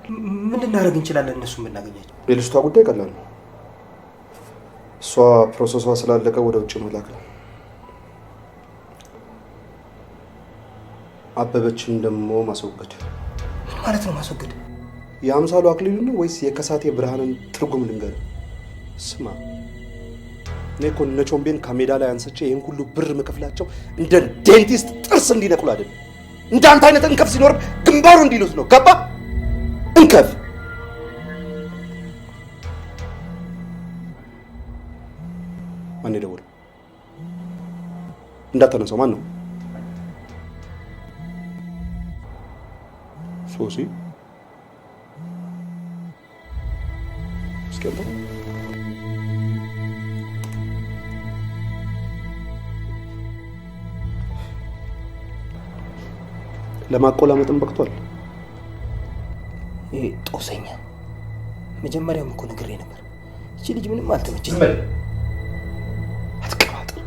ምን ልናደርግ እንችላለን? እነሱ የምናገኛቸው የልጅቷ ጉዳይ ቀላል ነው። እሷ ፕሮሰሷ ስላለቀ ወደ ውጭ መላክ ነው። አበበችን ደግሞ ማስወገድ። ምን ማለት ነው ማስወገድ? የአምሳሉ አክሊሉ ነው ወይስ የከሳቴ ብርሃንን ትርጉም ልንገር? ስማ፣ እኔ እኮ እነ ቾምቤን ከሜዳ ላይ አንስቼ ይህን ሁሉ ብር መከፍላቸው እንደ ዴንቲስት ጥርስ እንዲነቅሉ አይደለም። እንዳንተ አይነት እንከፍ ሲኖር ግንባሩ እንዲሉት ነው። ገባ? እንከፍ። ማን የደወለው? እንዳታነሳው። ማን ነው? ሶሲ። እስኪ አንተ ለማቆላመጥም በቅቷል። ይሄ ጦሰኛ መጀመሪያም እኮ ነግሬ ነበር። እቺ ልጅ ምንም አልተመቸኝ። አትቀባጥር።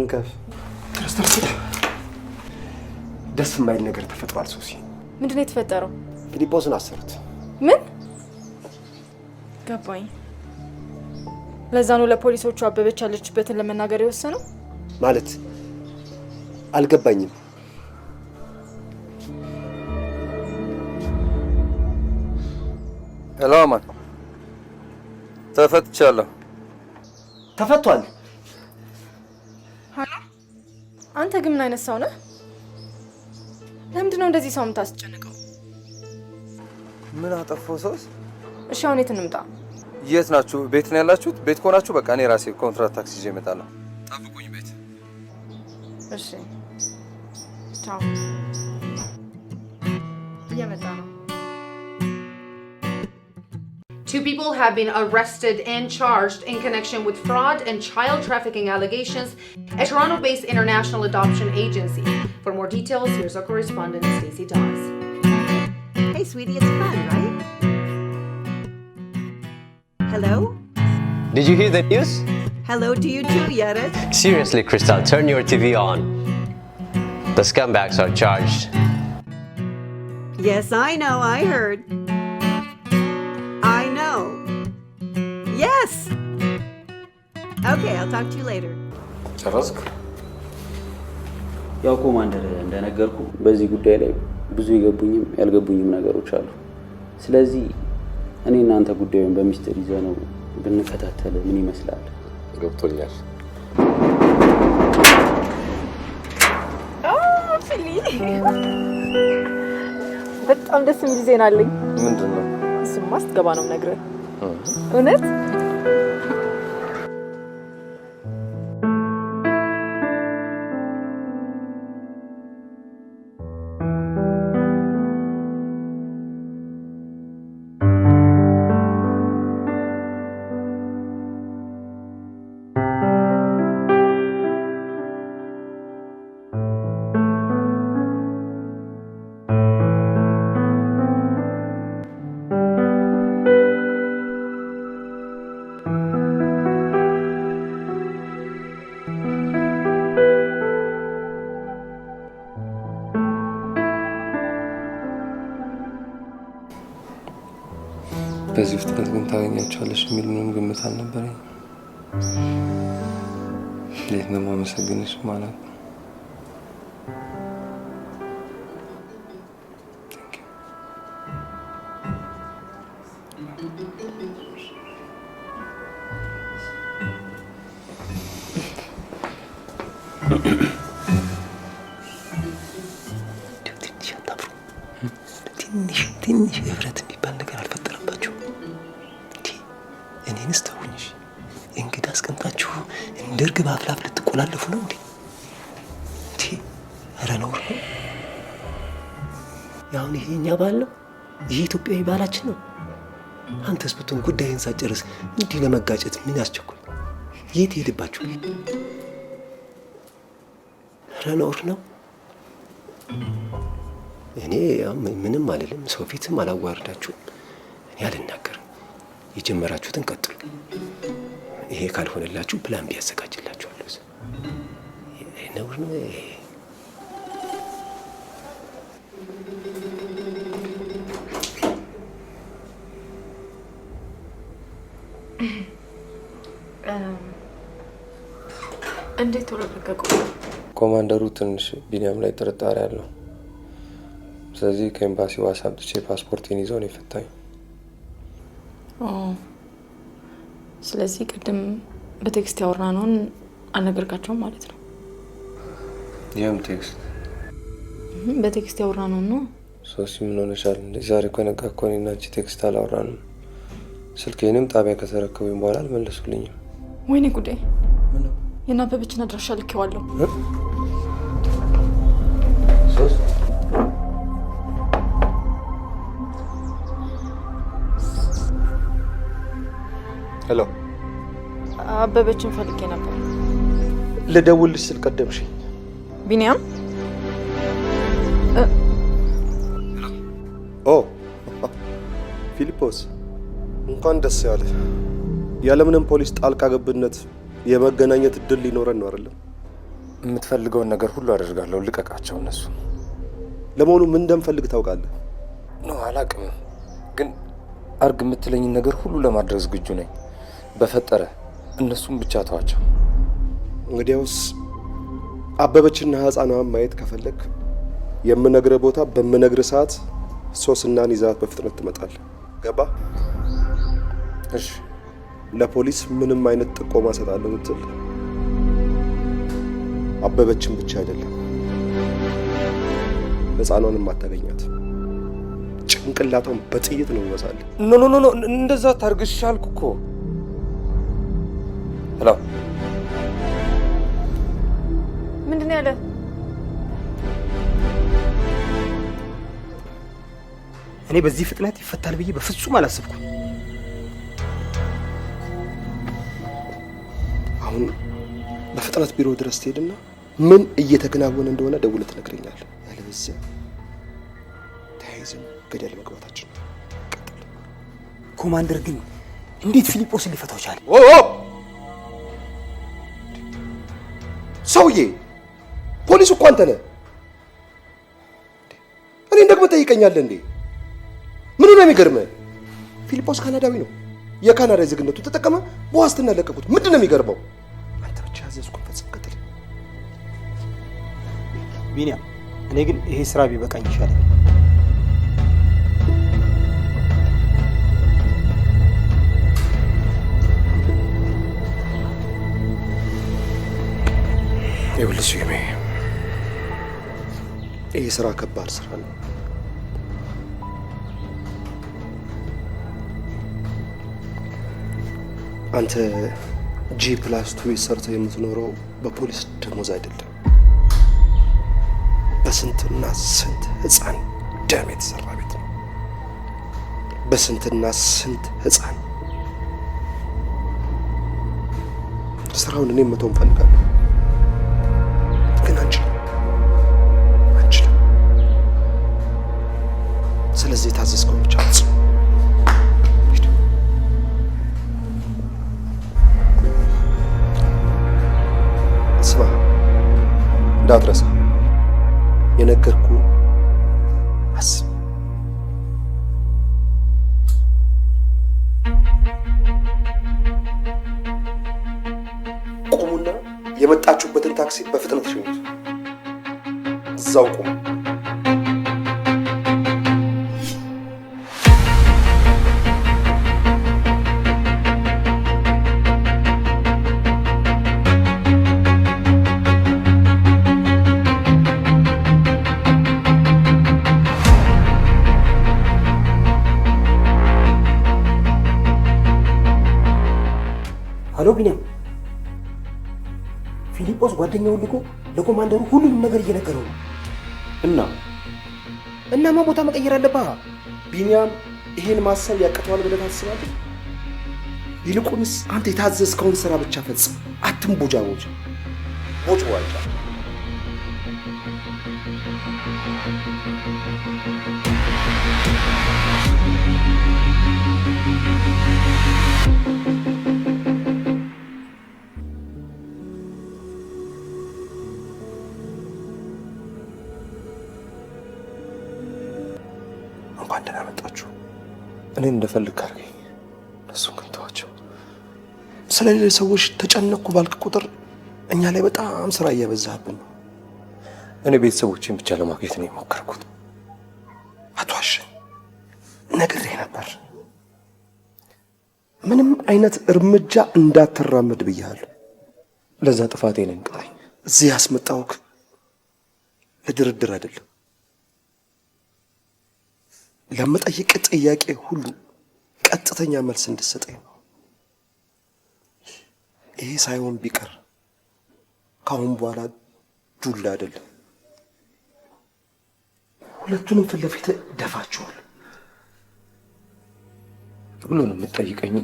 እንከፍ ደስ የማይል ነገር ተፈጥሯል። ሶሲ ምንድነው የተፈጠረው? ፊሊጶስን አሰሩት። ምን ገባኝ። ለዛ ነው ለፖሊሶቹ አበበች ያለችበትን ለመናገር የወሰነው ማለት አልገባኝም። ሄሎ አማን፣ ተፈትቻለሁ። ተፈቷል። ሀሎ፣ አንተ ግን ምን አይነት ሰው ነህ? ለምንድን ነው እንደዚህ ሰው የምታስጨንቀው? ምን አጠፋው ሰውስ? እሺ አሁን የት እንምጣ? የት ናችሁ? ቤት ነው ያላችሁት? ቤት ከሆናችሁ በቃ እኔ ራሴ ኮንትራት ታክሲ ይዤ እመጣለሁ። ጠብቁኝ ቤት። እሺ ቻው። እየመጣ ነው። Two people have been arrested and charged in connection with fraud and child trafficking allegations at Toronto-based International Adoption Agency. For more details, here's our correspondent, Stacey Dawes. Hey, sweetie, it's fun, right? Hello? Did you hear the news? Hello to you too, Yared. Seriously, Crystal, turn your TV on. The scumbags are charged. Yes, I know, I heard. I know. Yes! Okay, I'll talk to you later. ጨረስክ? ያው ኮማንደር እንደነገርኩ በዚህ ጉዳይ ላይ ብዙ የገቡኝም ያልገቡኝም ነገሮች አሉ። ስለዚህ እኔ እናንተ ጉዳዩን በሚስጥር ይዘነው ብንከታተል ምን ይመስላል? ገብቶኛል። በጣም ደስ የሚል ዜና አለኝ። ምንድነው? እሱማ ስትገባ ነው የምነግርህ። እውነት? በዚህ ፍጥነት ግን ታገኛቸዋለሽ የሚል ምንም ግምት አልነበረኝ። እንዴት ነው የማመሰግንሽ ማለት ነው። ትንሽ ህብረት የሚባል ነገር አልፈጠረባችሁ? እኔንስ ተውኝሽ። እንግዳ አስቀምጣችሁ እንደ እርግብ አፍላፍ ልትቆላለፉ ነው እንዴ? ኧረ ነውር ነው። አሁን ይሄ እኛ ባል ነው፣ ይሄ ኢትዮጵያዊ ባላችን ነው። አንተስ ብትሆን ጉዳይን ሳጨርስ እንዲህ ለመጋጨት ምን ያስቸኩል? የት ሄድባችሁ? ኧረ ነውር ነው። እኔ ምንም አልልም፣ ሰው ፊትም አላዋርዳችሁም። እኔ አልናገርም። የጀመራችሁትን ቀጥሉ። ይሄ ካልሆነላችሁ ፕላን ቢያዘጋጅላችኋለሁ። ነውር ነው። እንዴት ተረጋጋቁ? ኮማንደሩ ትንሽ ቢኒያም ላይ ጥርጣሬ አለው። ስለዚህ ከኤምባሲው አሳምጥቼ ፓስፖርቴን ይዘው ነው የፈታኝ። ስለዚህ ቅድም በቴክስት ያወራነውን አልነገርካቸውም ማለት ነው? ይህም ቴክስት በቴክስት ያወራነውን ነው። ሶሲ ምን ሆነሻል? ዛሬ እኮ ነጋ እኮ እኔና አንቺ ቴክስት አላወራንም። ስልኬንም ጣቢያ ከተረከቡኝ በኋላ አልመለሱልኝም። ወይኔ ጉዴ! የእነ አበበችን አድራሻ ልኬዋለሁ። ሄሎ፣ አበበችን ፈልጌ ነበር። ልደውልሽ ስል ቀደምሽኝ። ቢኒያም? ኦ ፊሊጶስ፣ እንኳን ደስ ያለ። ያለምንም ፖሊስ ጣልቃ ገብነት የመገናኘት እድል ሊኖረን ነው አይደለም? የምትፈልገውን ነገር ሁሉ አደርጋለሁ። ልቀቃቸው እነሱ። ለመሆኑ ምን እንደምፈልግ ታውቃለህ? ነው አላቅም፣ ግን አርግ የምትለኝን ነገር ሁሉ ለማድረግ ዝግጁ ነኝ። በፈጠረ እነሱም ብቻ ተዋቸው። እንግዲያውስ አበበችና ህፃኗን ማየት ከፈለግ የምነግርህ ቦታ በምነግርህ ሰዓት ሶስናን ይዛት በፍጥነት ትመጣለህ። ገባ? እሺ። ለፖሊስ ምንም አይነት ጥቆማ ሰጣለሁ ብትል አበበችን ብቻ አይደለም ህፃኗንም አታገኛት። ጭንቅላቷን በጥይት ነው ይመሳል። ኖ ኖ ኖ፣ እንደዛ ታርግሽ አልኩ እኮ። ሄሎ፣ ምንድን ነው ያለ? እኔ በዚህ ፍጥነት ይፈታል ብዬ በፍጹም አላሰብኩም። አሁን በፍጥነት ቢሮ ድረስ ትሄድና ምን እየተከናወነ እንደሆነ ደውለህ ትነግረኛለህ። ያለበዚያ ተያይዘን ገደል መግባታችን ነው። ኮማንደር ግን እንዴት ፊሊጶስን ሊፈታው ቻለ? ሰውዬ ፖሊስ እኮ አንተ ነህ። እኔን ደግሞ ጠይቀኛለህ እንዴ? ምኑ ነው የሚገርምህ? ፊሊጶስ ካናዳዊ ነው። የካናዳ ዜግነቱ ተጠቀመ፣ በዋስትና ለቀቁት። ምንድን ነው የሚገርመው? አንተ ብቻ ያዘዝኩን ፈጽም። ቀጥል ቢኒያም። እኔ ግን ይሄ ስራ ቢበቃኝ ይሻላል። ይኸውልህ ስዩሜ፣ ይህ ስራ ከባድ ስራ ነው። አንተ G+2 ሰርተህ የምትኖረው በፖሊስ ደሞዝ አይደለም። በስንትና ስንት ህፃን ደም የተሰራ ቤት ነው። በስንትና ስንት ህፃን ስራውን እኔም መተው እንፈልጋለሁ፣ ግን አንችልም። ስለዚህ የታዘዝከውን ብቻ ፈጽም። ስማ፣ እንዳትረሳ የነገርኩህን አስብ። ቁሙና የመጣችሁበትን ታክሲ በፍጥነት ሸኙት። እዛው ቁሙ። ሄሎ ቢኒያም፣ ፊሊጶስ ጓደኛውን ልኮ ለኮማንደሩ ሁሉንም ነገር እየነገረው ነው። እናማ ቦታ መቀየር አለብህ። ቢኒያም ይሄን ማሰብ ያቅተዋል ብለህ ታስባለህ? ይልቁንስ አንተ የታዘዝከውን ስራ ብቻ ፈጽም። አትንቦጫቦጭ። ቦጭ ዋጫ እንኳን ደህና መጣችሁ። እኔን እንደፈልግ አድርገኝ፣ እነሱን ግን ተዋቸው። ስለ ሌሎች ሰዎች ተጨነቅኩ ባልክ ቁጥር እኛ ላይ በጣም ስራ እያበዛህብን ነው። እኔ ቤተሰቦቼን ብቻ ለማግኘት ነው የሞከርኩት። አትዋሸኝ፣ ነግሬህ ነበር። ምንም አይነት እርምጃ እንዳትራመድ ብያለሁ። ለዛ ጥፋቴ ነኝ፣ ቅጣኝ። እዚህ ያስመጣሁህ ለድርድር አይደለም። ለምጠይቅ ጥያቄ ሁሉ ቀጥተኛ መልስ እንድትሰጠኝ ነው። ይሄ ሳይሆን ቢቀር ካሁን በኋላ ዱላ አይደለም፣ ሁለቱንም ፊት ለፊት ደፋቸዋል። ሁሉንም የምትጠይቀኝ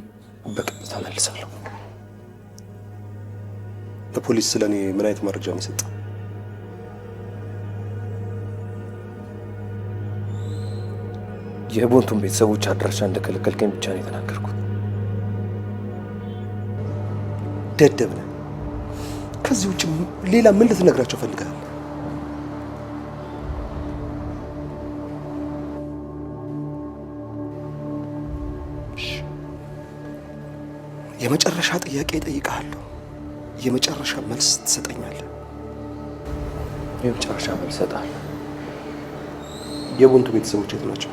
በቀጥታ መልሳለሁ። ለፖሊስ ስለ እኔ ምን አይነት መረጃ ነው የሰጠው? የቦንቱን ቤተሰቦች አድራሻ እንደከለከልከኝ ብቻ ነው የተናገርኩት። ደደብ ነህ። ከዚህ ውጭ ሌላ ምን ልትነግራቸው ፈልጋለህ? የመጨረሻ ጥያቄ እጠይቅሃለሁ። የመጨረሻ መልስ ትሰጠኛለህ? የመጨረሻ መልስ እሰጥሃለሁ። የቡንቱ ቤተሰቦች የት ናቸው?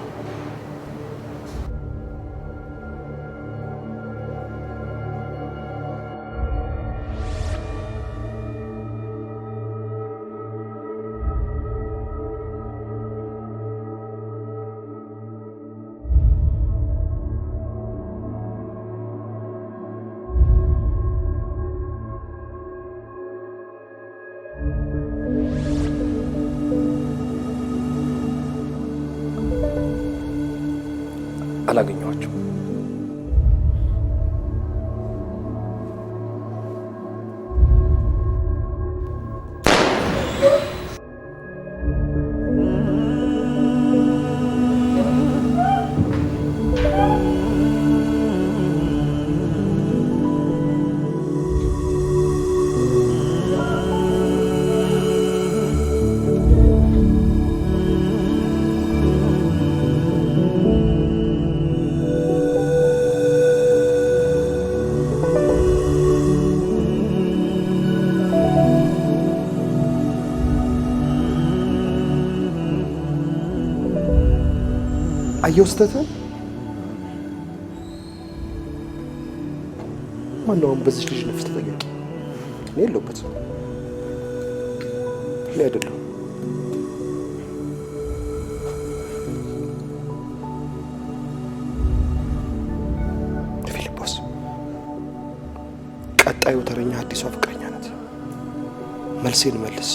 አላገኘኋቸውም። አየሁ ስህተትህን። ማነው በዚህ ልጅ ነፍስ ተጠያቂ? እኔ የለሁበትም። እኔ አይደለሁም። ፊሊጶስ ቀጣዩ ተረኛ አዲሷ ፍቅረኛ ናት። መልሴን መልስ።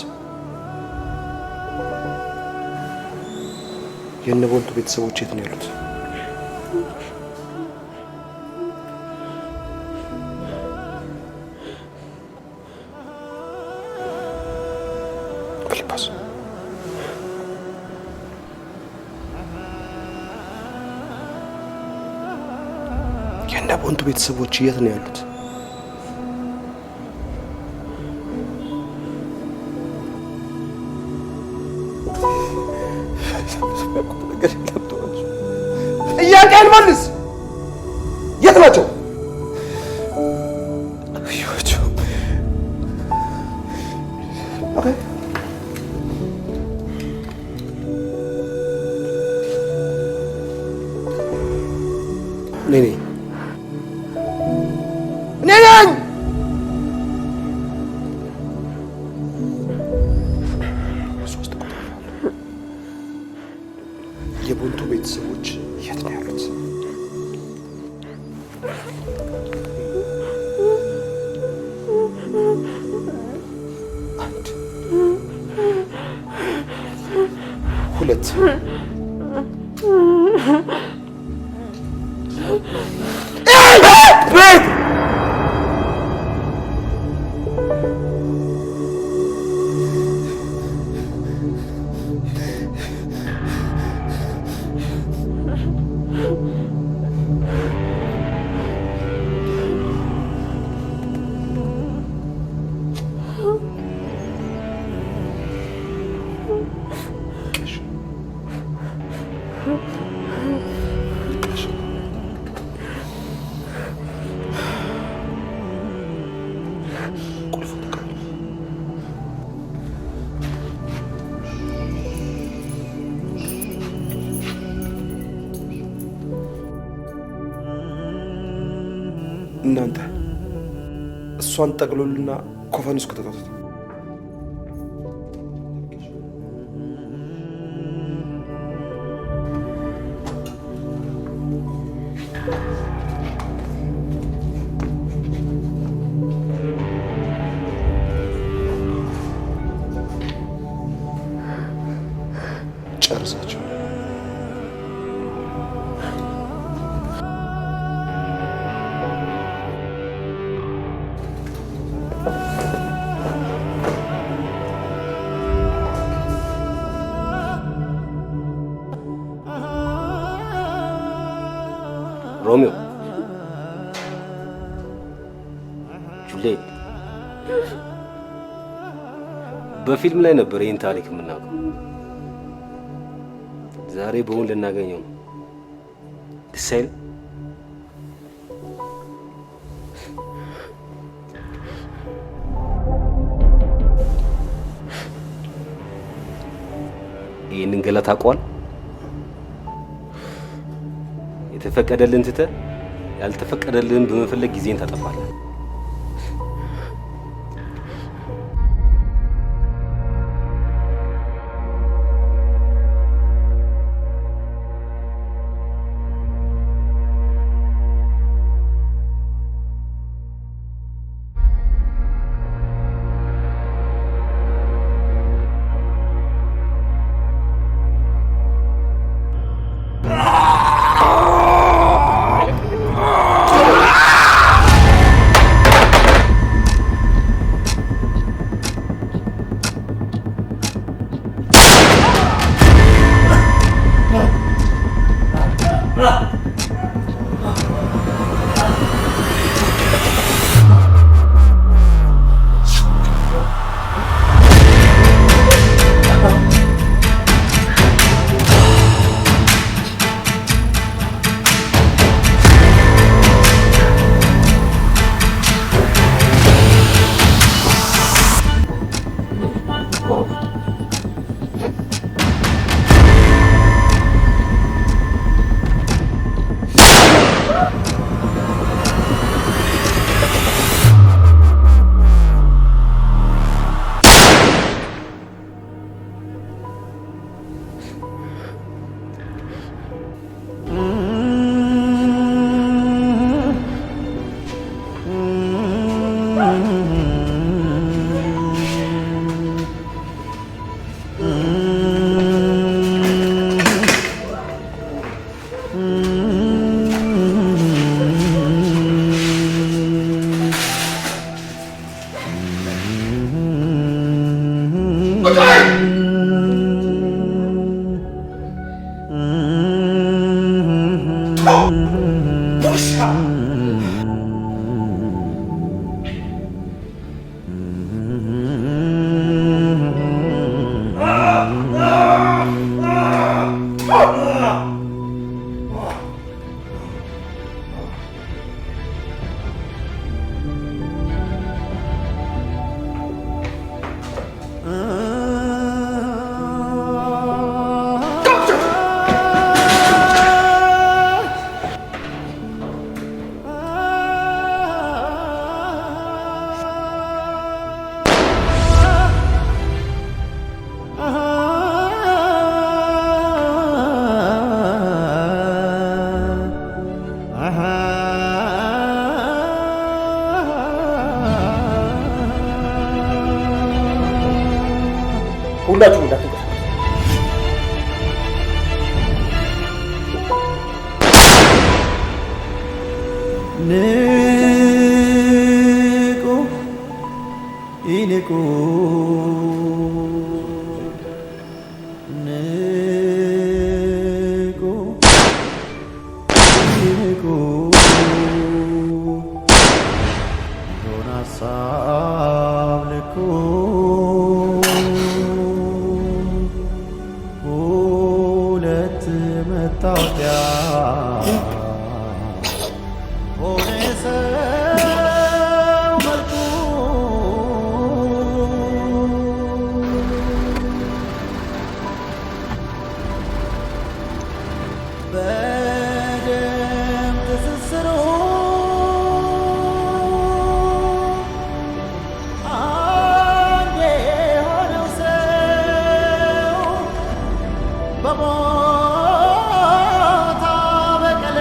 የነቦንቱ ቤተሰቦች የት ነው ያሉት? ፊሊጶስ የነቦንቱ ቤተሰቦች የት ነው ያሉት? ጥያቄን መልስ። የት ናቸው? እኔ ነኝ። የቦንቱ ቤተሰቦች የት ነው ያሉት? አንድ ሁለት እናንተ እሷን ጠቅሎልና ኮፈን ውስጥ ከተቷት። ጨርሳቸው። ሮሚዮ፣ ጁሌት፣ በፊልም ላይ ነበር ይህን ታሪክ የምናውቀው። ዛሬ በእውን ልናገኘው ነው። ደስ አይልም? ይህንን ገላ ታውቀዋል? የተፈቀደልን ትተህ ያልተፈቀደልን በመፈለግ ጊዜን ታጠፋለህ። ሁላችሁም እንዳትንቀሳቀሱ። ንቁ በሞታ በቀለ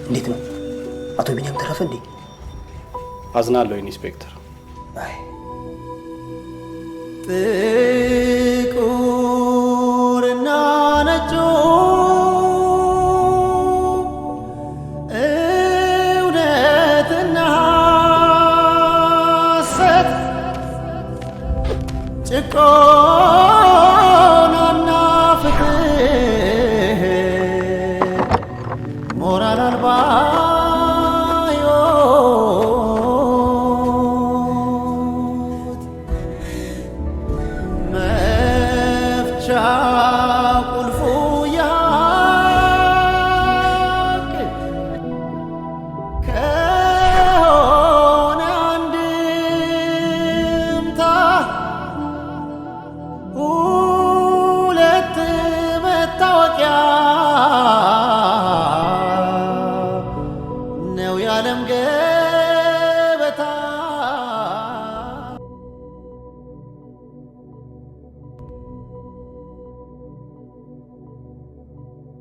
እንዴት ነው አቶ ቢኒያም ተረፈ እንዴ? አዝናለሁ ኢንስፔክተር። አይ ጥቁርና ነጩ እውነትና ሐሰት ጭቆናና ፍትህ ሞራል አልባ ሕይወት መፍቻ